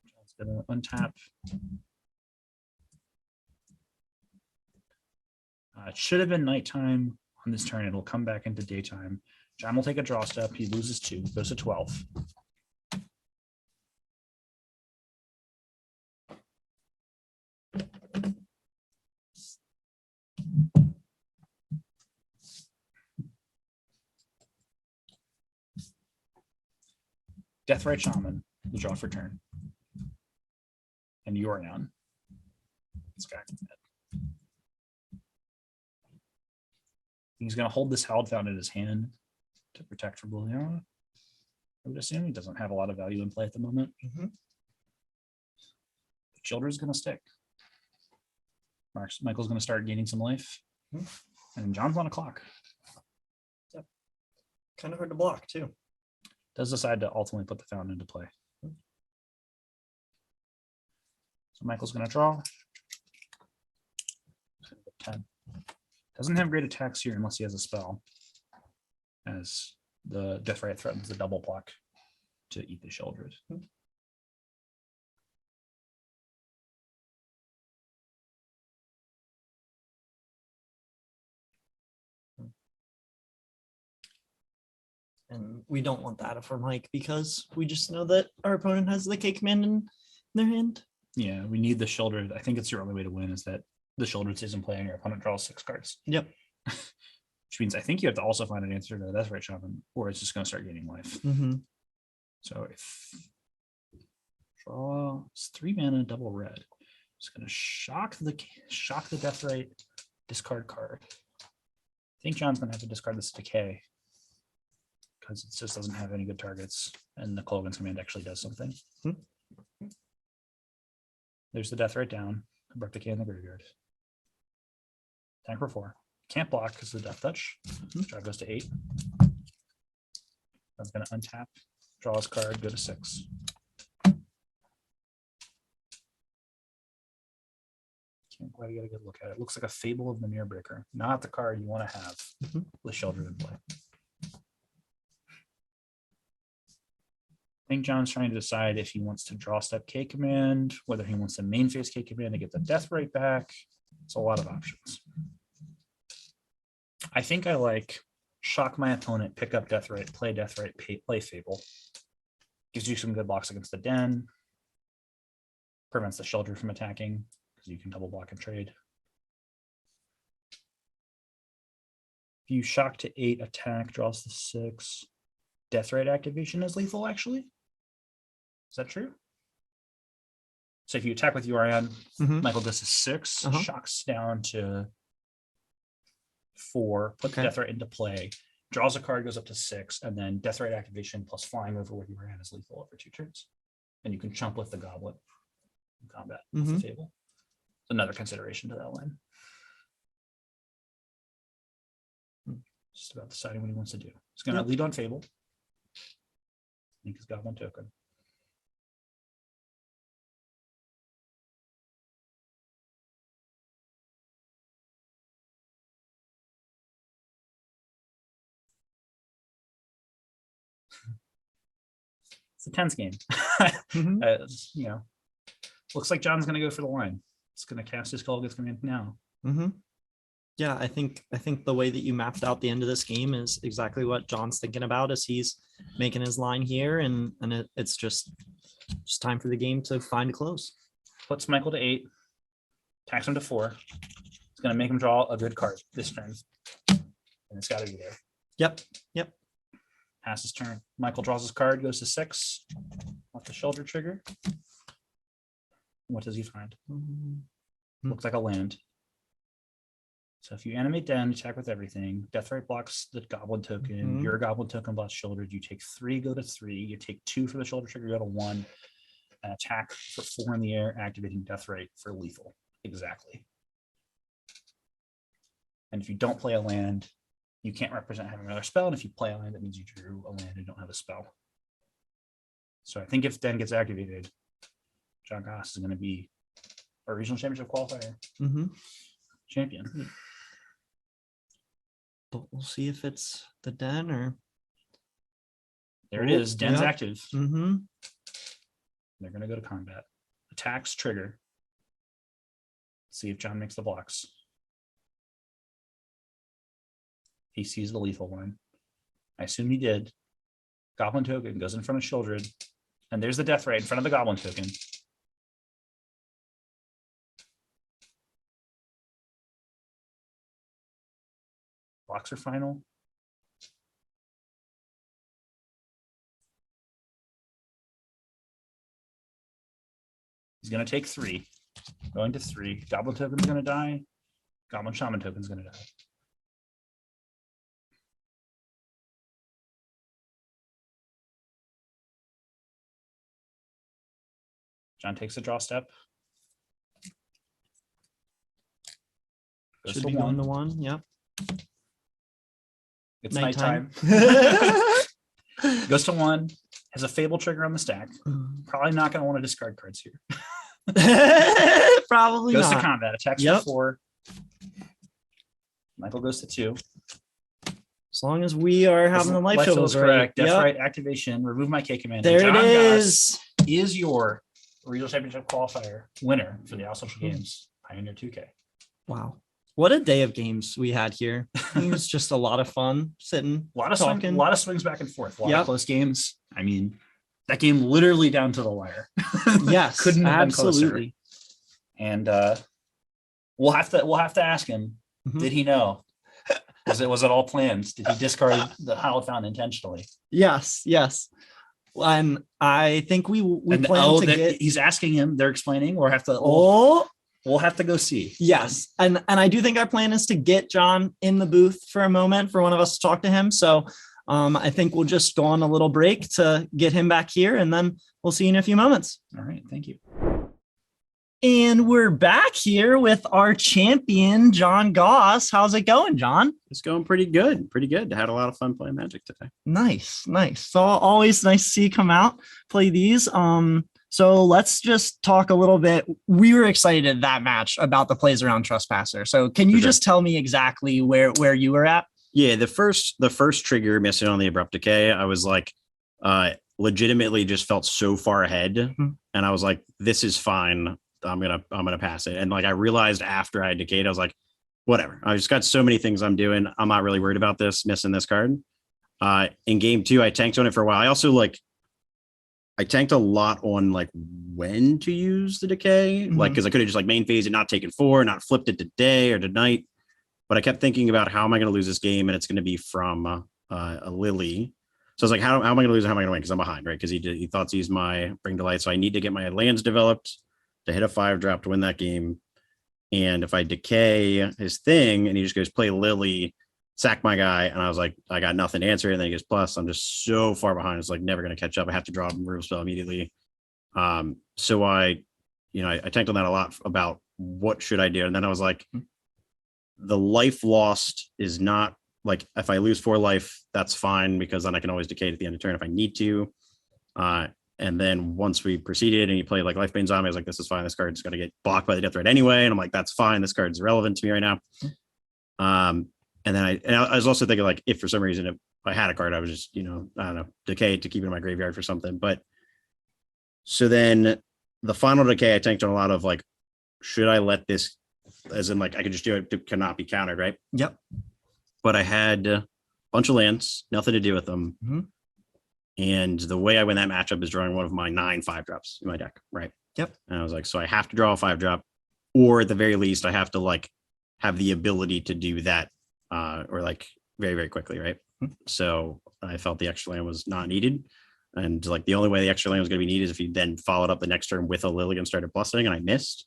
John's going to untap. It should have been nighttime on this turn. It'll come back into daytime. John will take a draw step. He loses 2, goes to 12. Deathrite Shaman will draw for turn. And you are down. This guy. He's going to hold this Howled Fountain in his hand to protect from Liliana. I would assume he doesn't have a lot of value in play at the moment. The Children's going to stick. Michael's going to start gaining some life. And John's on a clock. Yep. Kind of hard to block, too. Does decide to ultimately put the fountain into play. So Michael's going to draw. 10. Doesn't have great attacks here unless he has a spell, as the Deathrite threatens the double block to eat the Sheoldred. And we don't want that for Mike because we just know that our opponent has the K command in their hand. Yeah, we need the Sheoldred. I think it's your only way to win is that the Sheoldred stays in play and your opponent draws 6 cards. Yep. Which means I think you have to also find an answer to the Deathrite Shaman, or it's just going to start gaining life. So if draw, it's 3 mana, double red. It's going to shock the Deathrite, discard card. I think John's going to have to discard this decay because it just doesn't have any good targets, and the Clogan's command actually does something. There's the Deathrite down. Abrupt Decay in the graveyard. Tank for 4. Can't block because of the Death Touch. Drive goes to 8. I'm going to untap, draw his card, go to 6. Can't quite get a good look at it. Looks like a Fable of the Mirror Breaker. Not the card you want to have with Sheoldred in play. I think John's trying to decide if he wants to draw step K command, whether he wants to main phase K command to get the Deathrite back. It's a lot of options. I think I like shock my opponent, pick up Deathrite, play Fable. Gives you some good blocks against the Den. Prevents the Sheoldred from attacking because you can double block and trade. If you shock to 8, attack, draws the 6. Deathrite activation is lethal, actually. Is that true? So if you attack with Yorion, Michael does a 6, shocks down to 4, put the Deathrite into play, draws a card, goes up to 6, and then Deathrite activation plus flying over where Yorion is lethal over 2 turns. And you can chump with the Goblet in combat with the Fable. It's another consideration to that line. Just about deciding what he wants to do. He's going to lead on Fable. I think he's got 1 token. It's a tense game. You know, looks like John's going to go for the line. It's going to cast his Kolaghan's command now. Yeah, I think the way that you mapped out the end of this game is exactly what John's thinking about as he's making his line here, and it's just time for the game to find a close. Puts Michael to 8, attacks him to 4. It's going to make him draw a good card this turn, and it's got to be there. Yep. Passes turn. Michael draws his card, goes to 6. Off the Sheoldred trigger. What does he find? Looks like a land. So if you animate Den, attack with everything. Deathrite blocks the Goblin token. Your Goblin token blocks Sheoldred. You take 3, go to 3. You take 2 for the Sheoldred trigger, go to 1. And attack for 4 in the air, activating Deathrite for lethal. Exactly. And if you don't play a land, you can't represent having another spell. And if you play a land, that means you drew a land and don't have a spell. So I think if Den gets activated, John Goss is going to be a regional championship qualifier champion. But we'll see if it's the Den or... There it is. Den's active. They're going to go to combat. Attacks, trigger. See if John makes the blocks. He sees the lethal one. I assume he did. Goblin token goes in front of Children. And there's the death ray in front of the Goblin token. Blocks are final. He's going to take 3. Going to 3. Goblin token's going to die. Goblin Shaman token's going to die. John takes a draw step. Goes Should to be 1. going to 1. Yep. It's nighttime. Goes to 1. Has a Fable trigger on the stack. Probably not going to want to discard cards here. Probably Goes not. to combat. Attacks Yep. for 4. Michael goes to 2. As long as we are having the life totals right. correct. Death Yep. right activation. Remove my K command. There John it is. Goss is your regional championship qualifier winner for the All Social Games Pioneer 2K. Wow. What a day of games we had here. It was just a lot of fun sitting, A lot of talking. a lot of swings back and forth. A lot Yep. of close games. I mean, that game literally down to the wire. Yes, Couldn't have been closer. absolutely. And we'll have to ask him. Mhm. Did he know? Was it all planned? Did he discard the Hallowed Fountain intentionally? Yes, yes. And I think we plan to get. He's asking him. They're explaining. We'll have to. Oh, We'll have to go see. yes. And I do think our plan is to get John in the booth for a moment for one of us to talk to him. So I think we'll just go on a little break to get him back here, and then we'll see you in a few moments. All right. Thank you. And we're back here with our champion, John Goss. How's it going, John? It's going pretty good. Pretty good. Had a lot of fun playing Magic today. Nice, nice. So always nice to see you come out, play these. So let's just talk a little bit. We were excited that match about the plays around Trespasser. So can you For sure. just tell me exactly where you were at? Yeah, the first trigger missing on the abrupt decay, I was like, legitimately just felt so far ahead, and I was like, this is fine. I'm gonna pass it. And like I realized after I decayed, I was like, whatever. I just got so many things I'm doing. I'm not really worried about this missing this card. In game 2, I tanked on it for a while. I also I tanked a lot on like when to use the decay, like because I could have just like main phase it, not taken 4, not flipped it to day or to night. But I kept thinking about how am I going to lose this game, and it's going to be from a Lily. So I was like, how am I going to lose? How am I going to win? Because I'm behind, right? Because he thought to use my Bring to Light, so I need to get my lands developed to hit a 5-drop to win that game. And if I decay his thing and he just goes play Lily, sack my guy, and I was like, I got nothing to answer, and then he goes plus. I'm just so far behind. It's like never going to catch up. I have to draw a removal spell immediately. So I tanked on that a lot about what should I do, and then I was like, the life lost is not like if I lose 4 life, that's fine because then I can always decay at the end of turn if I need to. And then once we proceeded and he played like Lifebane Zombie, I was like, this is fine. This card's going to get blocked by the Death Threat anyway. And I'm like, that's fine. This card's irrelevant to me right now. And then I was also thinking like, if for some reason if I had a card, I was just, I don't know, decay to keep it in my graveyard for something. But so then the final decay, I tanked on a lot of like, should I let this, as in like, I could just do it, cannot be countered, right? Yep. But I had a bunch of lands, nothing to do with them. And the way I win that matchup is drawing one of my 9 5-drops in my deck, right? Yep. And I was like, so I have to draw a 5-drop, or at the very least, I have to like have the ability to do that, or like very, very quickly, right? So I felt the extra land was not needed. And like the only way the extra land was going to be needed is if you then followed up the next turn with a Lily and started blussing, and I missed.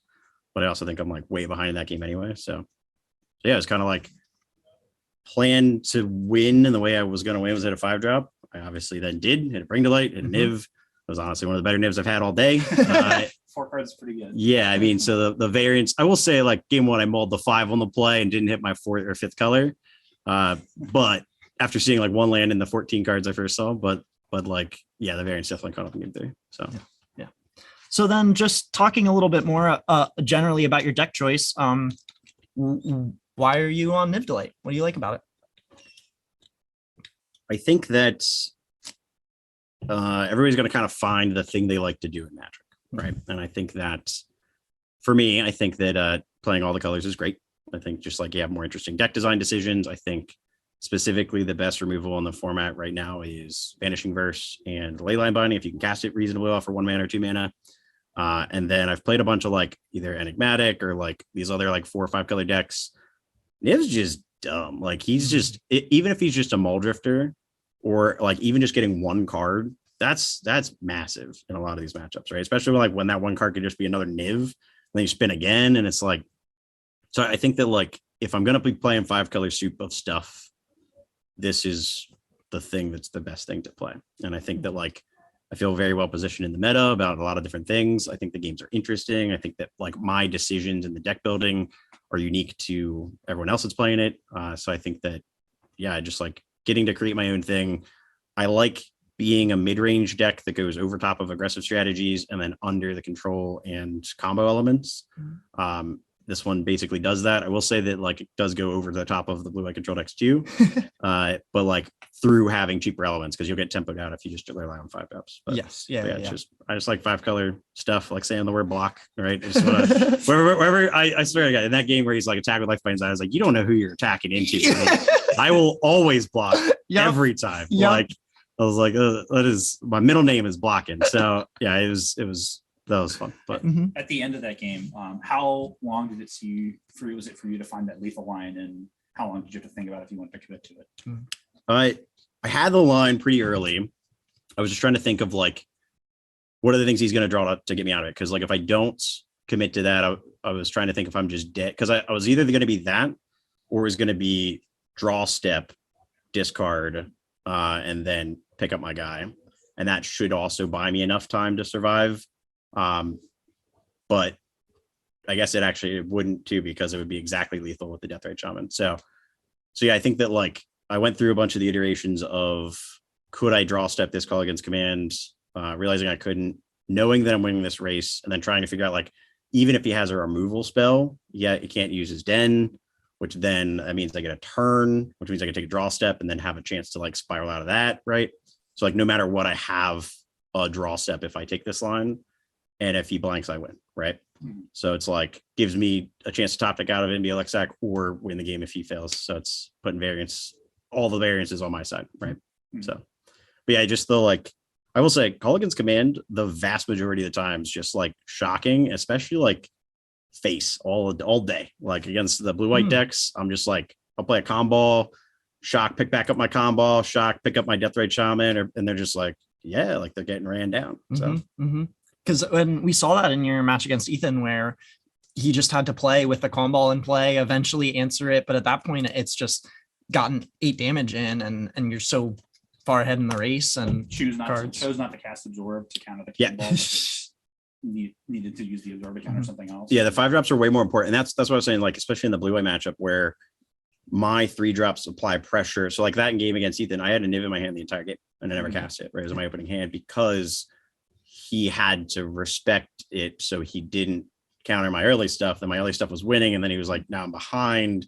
But I also think I'm like way behind in that game anyway. So yeah, it's kind of like plan to win, and the way I was going to win was hit a 5-drop. I obviously then did hit a Bring to Light, hit a Niv. It was honestly one of the better Nivs I've had all day. 4 cards is pretty good. Yeah, I mean, so the variance, I will say like game 1, I mulled the 5 on the play and didn't hit my 4th or 5th color. But after seeing like 1 land in the 14 cards I first saw, but like, yeah, the variance definitely caught up in game 3. So yeah. So then just talking a little bit more generally about your deck choice. Why are you on Niv Delight? What do you like about it? I think that everybody's going to kind of find the thing they like to do in Magic, right? And I think that for me, I think that playing all the colors is great. I think just like you have more interesting deck design decisions. I think Specifically, the best removal in the format right now is Vanishing Verse and Leyline Binding, if you can cast it reasonably well for 1 mana or 2 mana. And then I've played a bunch of like either Enigmatic or like these other like 4 or 5 color decks. Niv's just dumb. Like he's just, even if he's just a Mull Drifter or like even just getting 1 card, that's massive in a lot of these matchups, right? Especially like when that 1 card could just be another Niv, and then you spin again, and it's like, so I think that like if I'm gonna be playing 5 color soup of stuff, this is the thing that's the best thing to play. And I think that like I feel very well positioned in the meta about a lot of different things. I think the games are interesting. I think that like my decisions in the deck building are unique to everyone else that's playing it. So I think that, yeah, I just like getting to create my own thing. I like being a mid-range deck that goes over top of aggressive strategies and then under the control and combo elements. This one basically does that. I will say that like it does go over the top of the blue-white control decks too, but like through having cheaper elements, because you'll get tempoed out if you just rely on 5-drops. Yes, yeah. It's just I just like 5 color stuff, like saying the word block, right? Just wherever I swear to God, in that game where he's like attack with life binds, I was like, you don't know who you're attacking into. I will always block every time. Like I was like, that is my middle name is blocking. So yeah, it was. That was fun. But at the end of that game, how long did it was it for you to find that lethal line, and how long did you have to think about if you wanted to commit to it? I had the line pretty early. I was just trying to think of like what are the things he's going to draw to get me out of it, because like if I don't commit to that, I was trying to think if I'm just dead, because I was either going to be that or it was going to be draw step, discard, and then pick up my guy, and that should also buy me enough time to survive. But I guess it wouldn't too, because it would be exactly lethal with the Deathrite Shaman. So yeah, I think that like I went through a bunch of the iterations of could I draw step this call against command, realizing I couldn't, knowing that I'm winning this race, and then trying to figure out like even if he has a removal spell, yeah, he can't use his den, which then that means I get a turn, which means I can take a draw step and then have a chance to like spiral out of that, right? So like no matter what, I have a draw step if I take this line. And if he blanks, I win, right? So it's like gives me a chance to top deck out of it and be a Lexac or win the game if he fails. So it's putting all the variances on my side, right? So, but yeah, just the like, I will say, call against command, the vast majority of the times, just like shocking, especially like face all day, like against the blue-white decks. I'm just like, I'll play a combo, shock, pick back up my combo, shock, pick up my Deathrite Shaman, and they're just like, yeah, like they're getting ran down. So. Because when we saw that in your match against Ethan, where he just had to play with the combo in play, eventually answer it. But at that point, it's just gotten 8 damage in, and you're so far ahead in the race. And chose not to cast Absorb to counter the cannonball. Needed to use the Absorb to counter something else. Yeah, the 5-drops are way more important. And that's what I was saying, like, especially in the blue-white matchup where my 3-drops apply pressure. So like that in game against Ethan, I had a Niv in my hand the entire game and I never cast it, right? It was my opening hand because he had to respect it, so he didn't counter my early stuff. Then my early stuff was winning, and then he was like, now I'm behind.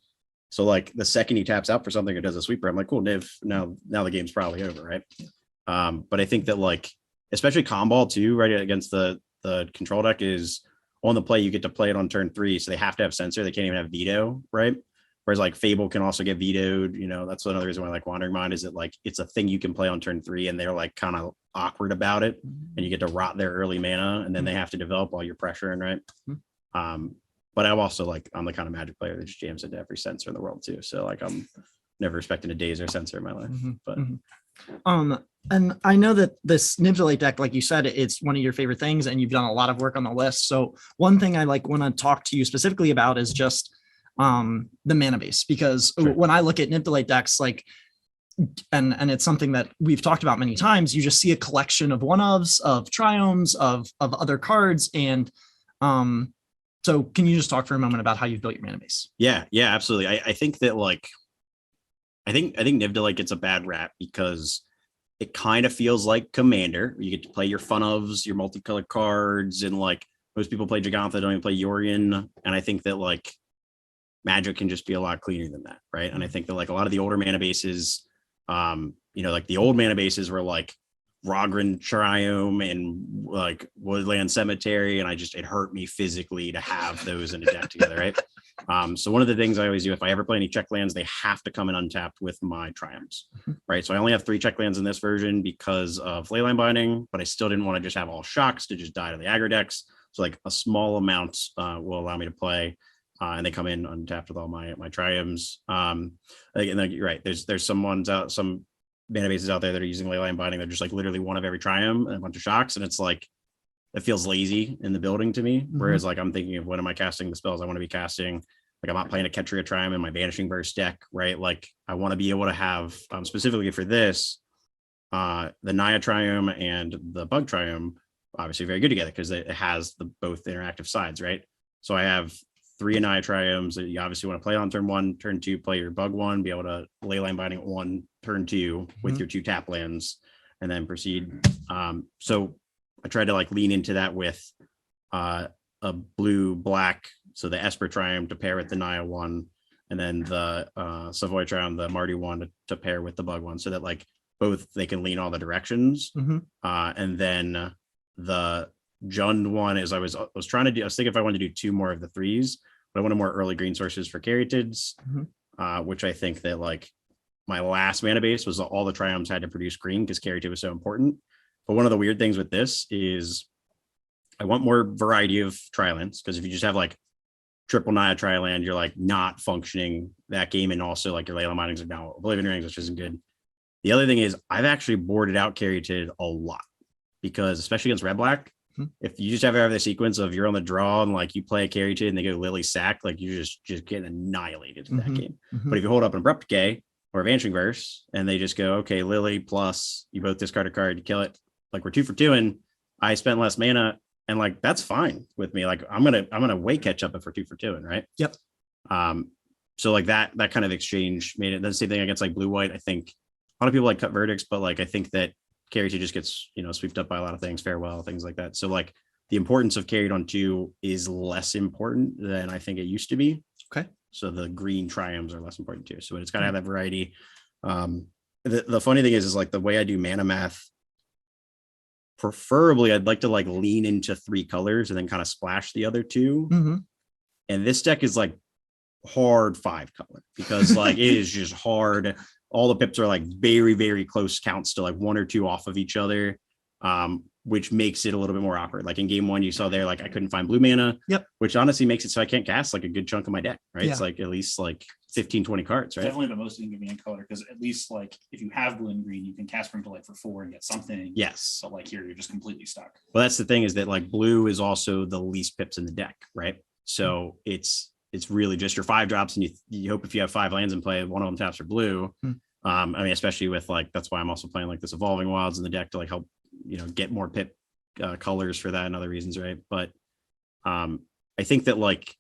So like the second he taps out for something or does a sweeper, I'm like, cool, Niv, now the game's probably over, right? But I think that like, especially combo too, right, against the control deck is on the play, you get to play it on turn 3, so they have to have censor. They can't even have veto, right? Whereas like Fable can also get vetoed. You know, that's another reason why I like Wandering Mind, is that like it's a thing you can play on turn 3, and they're like kind of awkward about it, and you get to rot their early mana, and then they have to develop while you're pressuring, right? But I'm also like, I'm the kind of Magic player that just jams into every sensor in the world too. So like I'm never expecting a Daze or sensor in my life. But and I know that this Nibzalate deck, like you said, it's one of your favorite things, and you've done a lot of work on the list. So one thing I like want to talk to you specifically about is just the mana base, because when I look at Nibzalate decks, like, and it's something that we've talked about many times, you just see a collection of one-ofs, of triomes, of other cards. And so can you just talk for a moment about how you've built your mana base? Yeah, absolutely. I think that like, I think Nibzalate gets a bad rap because it kind of feels like Commander. You get to play your fun ofs, your multicolored cards, and like most people play Gigantha, don't even play Yorion. And I think that like Magic can just be a lot cleaner than that, right? And I think that like a lot of the older mana bases, you know, like the old mana bases were like Rogran Triome and like Woodland Cemetery, and it hurt me physically to have those in a deck together, right? So one of the things I always do, if I ever play any check lands, they have to come in untapped with my triumphs, right? So I only have 3 check lands in this version because of Leyline Binding, but I still didn't want to just have all shocks to just die to the aggro decks. So like a small amount will allow me to play, and they come in untapped with all my triumphs. And then you're right. There's some mana bases out there that are using Leyline Binding. They're just like literally one of every triumph and a bunch of shocks, and it's like it feels lazy in the building to me. Whereas like I'm thinking of when am I casting the spells I want to be casting? Like I'm not playing a Ketria Triumph in my Vanishing Burst deck, right? Like I want to be able to have specifically for this, the Naya Triumph and the Bug Triumph, obviously very good together because it has both interactive sides, right? So I have 3 Naya Triumphs that you obviously want to play on turn 1, turn 2, play your Bug 1, be able to Leyline Binding 1, turn 2 with your 2 tap lands, and then proceed. So I tried to like lean into that with a blue black, so the Esper Triumph to pair with the Naya one, and then the Savoy Triumph, the Marty one to pair with the Bug one, so that like both they can lean all the directions. And then the Jund one is I was trying to do. I was thinking if I wanted to do 2 more of the 3s, but I wanted more early green sources for Caryatids, which I think that like my last mana base was all the Triumphs had to produce green because Caryatid was so important. But one of the weird things with this is I want more variety of Trilands, because if you just have like triple Naya Triland, you're like not functioning that game. And also like your Leyline Bindings are now Oblivion Rings, which isn't good. The other thing is I've actually boarded out Caryatid a lot because especially against red black, if you just have the sequence of you're on the draw and like you play a Caryatid and they go Lily Sack, like you just get annihilated in that game. But if you hold up an Abrupt Decay or a Vanishing Verse and they just go, okay, Lily plus you both discard a card, you kill it. Like we're 2 for 2 and I spent less mana, and like that's fine with me. Like I'm gonna way catch up if we're 2 for 2, right? Yep. So like that kind of exchange made it the same thing against like blue white. I think a lot of people like cut verdicts, but like I think that Caryatid just gets swept up by a lot of things, farewell, things like that. So like the importance of carried on 2 is less important than I think it used to be. Okay. So the green triumphs are less important too. So it's got to have that variety. The funny thing is like the way I do mana math, preferably I'd like to like lean into 3 colors and then kind of splash the other 2. And this deck is like hard 5 color because like it is just hard. All the pips are like very, very close counts to like 1 or 2 off of each other, which makes it a little bit more awkward. Like in game 1, you saw there, like I couldn't find blue mana, which honestly makes it so I can't cast like a good chunk of my deck, right? It's like at least like 15, 20 cards, right? Definitely the most inconvenient color because at least like if you have blue and green, you can cast from to like for 4 and get something. Yes. But like here, you're just completely stuck. Well, that's the thing is that like blue is also the least pips in the deck, right? So it's really just your 5 drops, and you hope if you have 5 lands in play, one of them taps for blue. I mean, especially with like that's why I'm also playing like this Evolving Wilds in the deck to like help get more pip colors for that and other reasons, right? But I think that like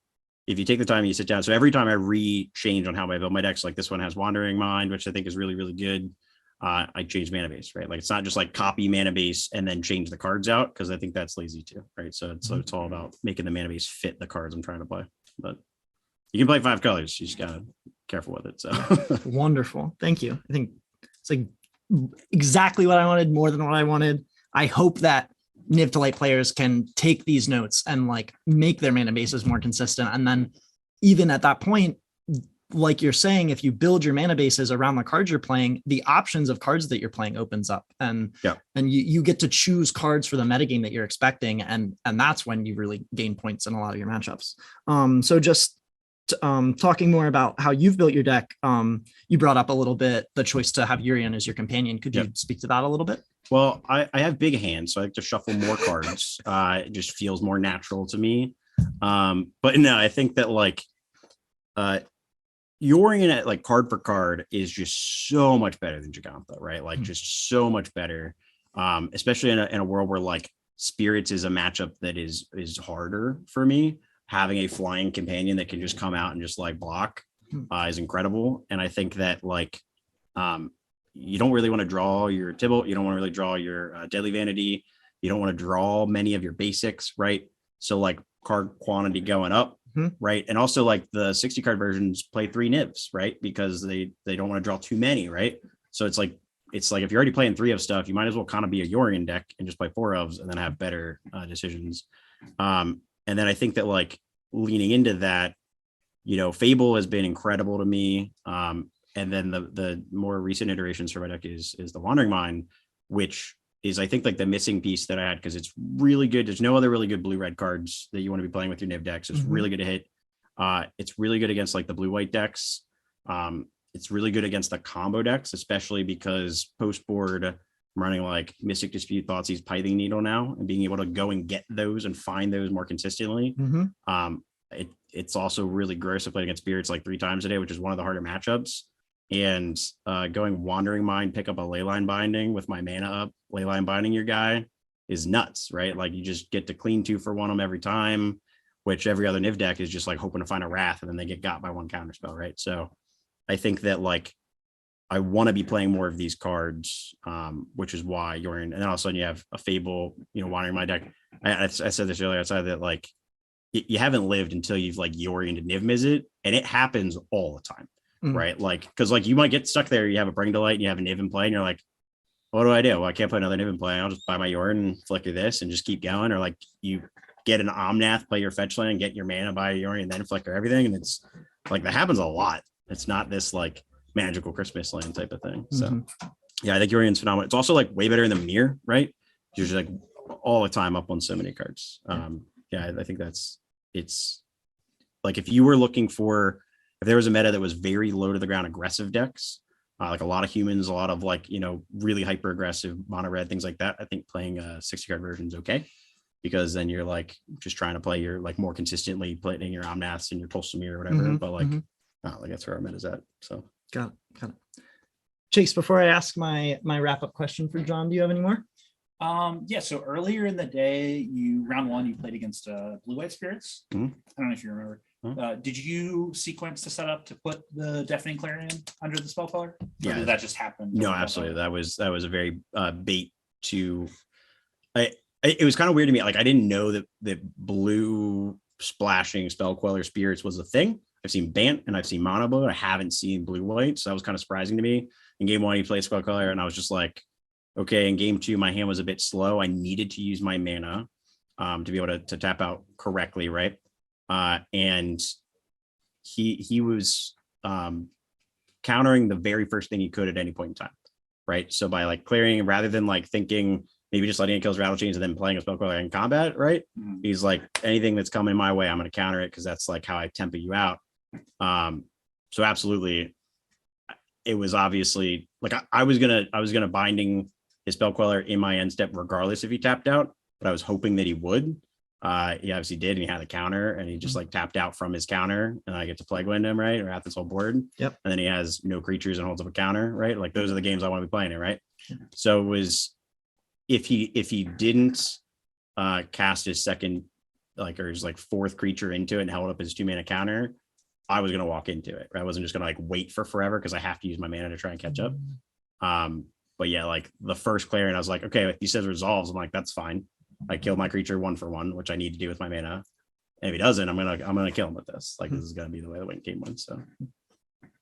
if you take the time and you sit down, so every time I re-change on how I build my decks, like this one has Wandering Mind, which I think is really, really good. I change mana base, right? Like it's not just like copy mana base and then change the cards out, because I think that's lazy too, right? So it's all about making the mana base fit the cards I'm trying to play. But you can play 5 colors. You just gotta be careful with it. So Wonderful. Thank you. I think it's like exactly what I wanted, more than what I wanted. I hope that Niv to Light players can take these notes and like make their mana bases more consistent. And then even at that point, like you're saying, if you build your mana bases around the cards you're playing, the options of cards that you're playing opens up, and you get to choose cards for the metagame that you're expecting. And that's when you really gain points in a lot of your matchups. So just talking more about how you've built your deck, you brought up a little bit the choice to have Urian as your companion. Could you speak to that a little bit? Well, I have big hands, so I like to shuffle more cards. It just feels more natural to me. But no, I think that like Urian at like card for card is just so much better than Giganta, right? Like just so much better, especially in a world where like Spirits is a matchup that is harder for me. Having a flying companion that can just come out and just like block is incredible. And I think that like you don't really want to draw your Tibalt. You don't want to really draw your Deadly Vanity. You don't want to draw many of your basics, right? So like card quantity going up, right? And also like the 60 card versions play 3 nibs, right? Because they don't want to draw too many, right? So it's like if you're already playing 3 of stuff, you might as well kind of be a Urian deck and just play 4 ofs and then have better decisions. And then I think that like leaning into that, Fable has been incredible to me. And then the more recent iterations for my deck is the Wandering Mind, which is, I think, like the missing piece that I had, because it's really good. There's no other really good blue-red cards that you want to be playing with your Niv decks. It's really good to hit. It's really good against like the blue-white decks. It's really good against the combo decks, especially because post-board I'm running like Mystic Dispute, Thoughtseize, Pithing Needle now, and being able to go and get those and find those more consistently. It's also really gross to play against Spirits like 3 times a day, which is one of the harder matchups. And going Wandering Mind, pick up a Leyline Binding with my mana up, Leyline Binding your guy is nuts, right? Like you just get to clean 2 for 1 them every time, which every other Niv deck is just like hoping to find a Wrath and then they get got by 1 counterspell, right? So I think that like I want to be playing more of these cards, which is why you're in. And then all of a sudden you have a Fable, Wandering Mind deck. I said this earlier, outside that like you haven't lived until you've like Yori into Niv Mizzet, and it happens all the time. Right, like because like you might get stuck there. You have a Bring to Light and you have a Niv in play, and you're like, "What do I do? Well, I can't play another Niv in play. I'll just buy my Yorn and flicker this and just keep going." Or like you get an Omnath, play your fetch land, get your mana, buy a Yorn, and then flicker everything. And it's like that happens a lot. It's not this like magical Christmas land type of thing. So yeah, I think Yorion's phenomenal. It's also like way better than Mir, right? You're just like all the time up on so many cards. Yeah, I think it's like if you were looking for. If there was a meta that was very low to the ground aggressive decks, like a lot of humans, a lot of like, really hyper aggressive mono red, things like that, I think playing a 60 card version is okay, because then you're like just trying to play your like more consistently playing your Omnaths and your Tolstamir or whatever. But like, like that's where our meta's at. So got it. Chase, before I ask my wrap up question for John, do you have any more? Yeah, so earlier in the day, round 1 you played against blue-white Spirits. I don't know if you remember. Did you sequence the setup to put the Deafening Clarion under the spell color? Yeah, or did that just happen? No, absolutely. That was a very bait to. It was kind of weird to me. Like I didn't know that blue splashing spell queller Spirits was a thing. I've seen Bant and I've seen Mono Blue. I haven't seen blue white, so that was kind of surprising to me. In game 1, he played spell queller, and I was just like, okay. In game 2, my hand was a bit slow. I needed to use my mana to be able to tap out correctly, right? And he was countering the very first thing he could at any point in time, right? So by like clearing, rather than like thinking maybe just letting it kill his Rattle Chains and then playing a spell queller in combat, right? He's like, anything that's coming my way, I'm going to counter it, because that's like how I tempo you out. So absolutely, it was obviously like I was gonna binding his spell queller in my end step regardless if he tapped out, but I was hoping that he would. He obviously did, and he had a counter, and he just like tapped out from his counter, and I get to Plague Wind him, right, or at this whole board. Yep. And then he has no creatures and holds up a counter, right? Like those are the games I want to be playing in, right? So it was if he didn't cast his second, like, or his like 4th creature into it and held up his 2 mana counter, I was gonna walk into it. Right? I wasn't just gonna like wait for forever because I have to use my mana to try and catch up. But yeah, like the first Clarion, I was like, okay, if he says resolves, I'm like, that's fine. I killed my creature 1 for 1, which I need to do with my mana. And if he doesn't, I'm gonna kill him with this. Like this is gonna be the way the game went. So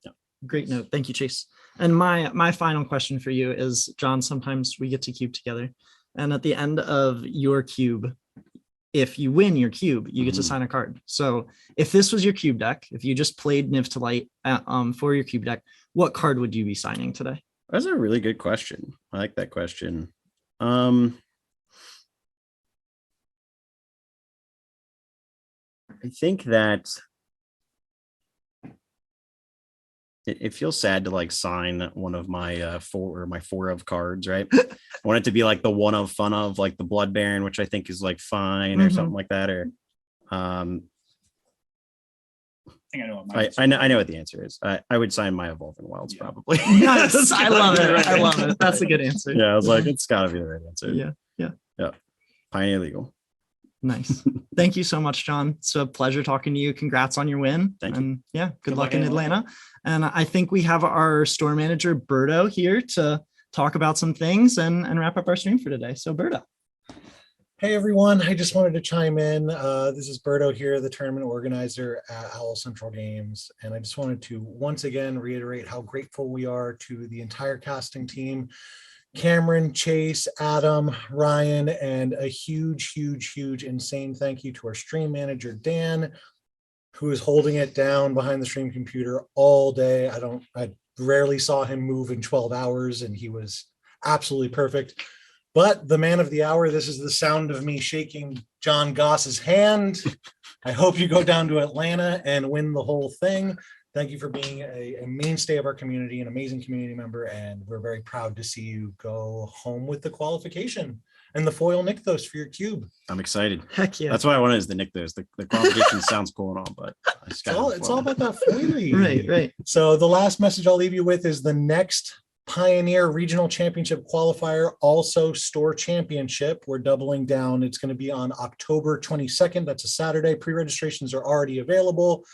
yeah. Great note. Thank you, Chase. And my final question for you is, John, sometimes we get to cube together. And at the end of your cube, if you win your cube, you get to sign a card. So if this was your cube deck, if you just played Niv to Light for your cube deck, what card would you be signing today? That's a really good question. I like that question. I think that it feels sad to like sign one of my 4 of cards, right? I want it to be like the one of fun of like the Blood Baron, which I think is like fine or something like that. Or I think I know what the answer is. I would sign my Evolving Wilds probably. Yes, I love it. I love it. That's a good answer. Yeah, I was like, it's gotta be the right answer. Yeah. Pioneer Legal. Nice. Thank you so much, John. It's a pleasure talking to you. Congrats on your win. Thank you. Yeah, good luck in Atlanta. And I think we have our store manager, Berto, here to talk about some things and wrap up our stream for today. So Berto. Hey everyone, I just wanted to chime in. This is Berto here, the tournament organizer at Owl Central Games. And I just wanted to once again reiterate how grateful we are to the entire casting team, Cameron, Chase, Adam, Ryan, and a huge, insane thank you to our stream manager, Dan, who is holding it down behind the stream computer all day. I rarely saw him move in 12 hours, and he was absolutely perfect. But the man of the hour, this is the sound of me shaking John Goss's hand. I hope you go down to Atlanta and win the whole thing. Thank you for being a mainstay of our community, an amazing community member, and we're very proud to see you go home with the qualification and the foil Nykthos for your cube. I'm excited. Heck yeah. That's why I wanted is the Nykthos. The qualification sounds cool and all, but I just It's all about that foilery. Right. So the last message I'll leave you with is the next Pioneer Regional Championship qualifier, also store championship. We're doubling down. It's going to be on October 22nd. That's a Saturday. Pre-registrations are already available.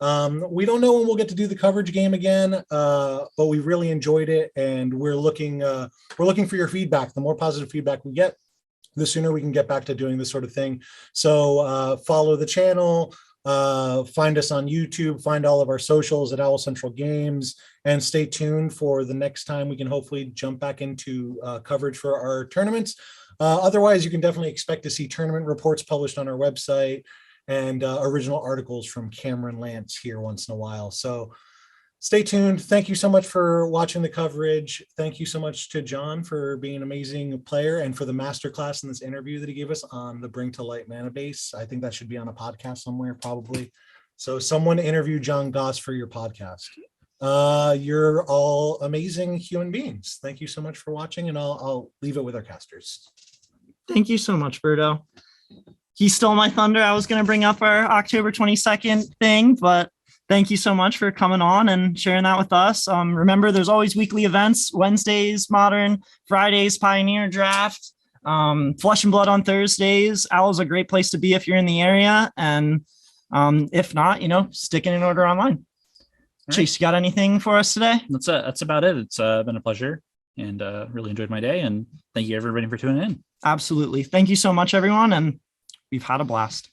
We don't know when we'll get to do the coverage game again, but we really enjoyed it, and we're looking for your feedback. The more positive feedback we get, the sooner we can get back to doing this sort of thing. So follow the channel, find us on YouTube, find all of our socials at Owl Central Games, and stay tuned for the next time we can hopefully jump back into coverage for our tournaments. Otherwise, you can definitely expect to see tournament reports published on our website and original articles from Cameron Lantz here once in a while. So stay tuned. Thank you so much for watching the coverage. Thank you so much to John for being an amazing player and for the masterclass in this interview that he gave us on the Bring to Light mana base. I think that should be on a podcast somewhere, probably. So someone interview John Goss for your podcast. You're all amazing human beings. Thank you so much for watching, and I'll leave it with our casters. Thank you so much, Berto. He stole my thunder. I was going to bring up our October 22nd thing, but thank you so much for coming on and sharing that with us. Remember, there's always weekly events: Wednesdays, Modern; Fridays, Pioneer Draft; Flesh and Blood on Thursdays. Owl's a great place to be if you're in the area, and if not, stick in an order online. Right. Chase, you got anything for us today? That's about it. It's been a pleasure, and really enjoyed my day. And thank you everybody for tuning in. Absolutely. Thank you so much, everyone, and we've had a blast.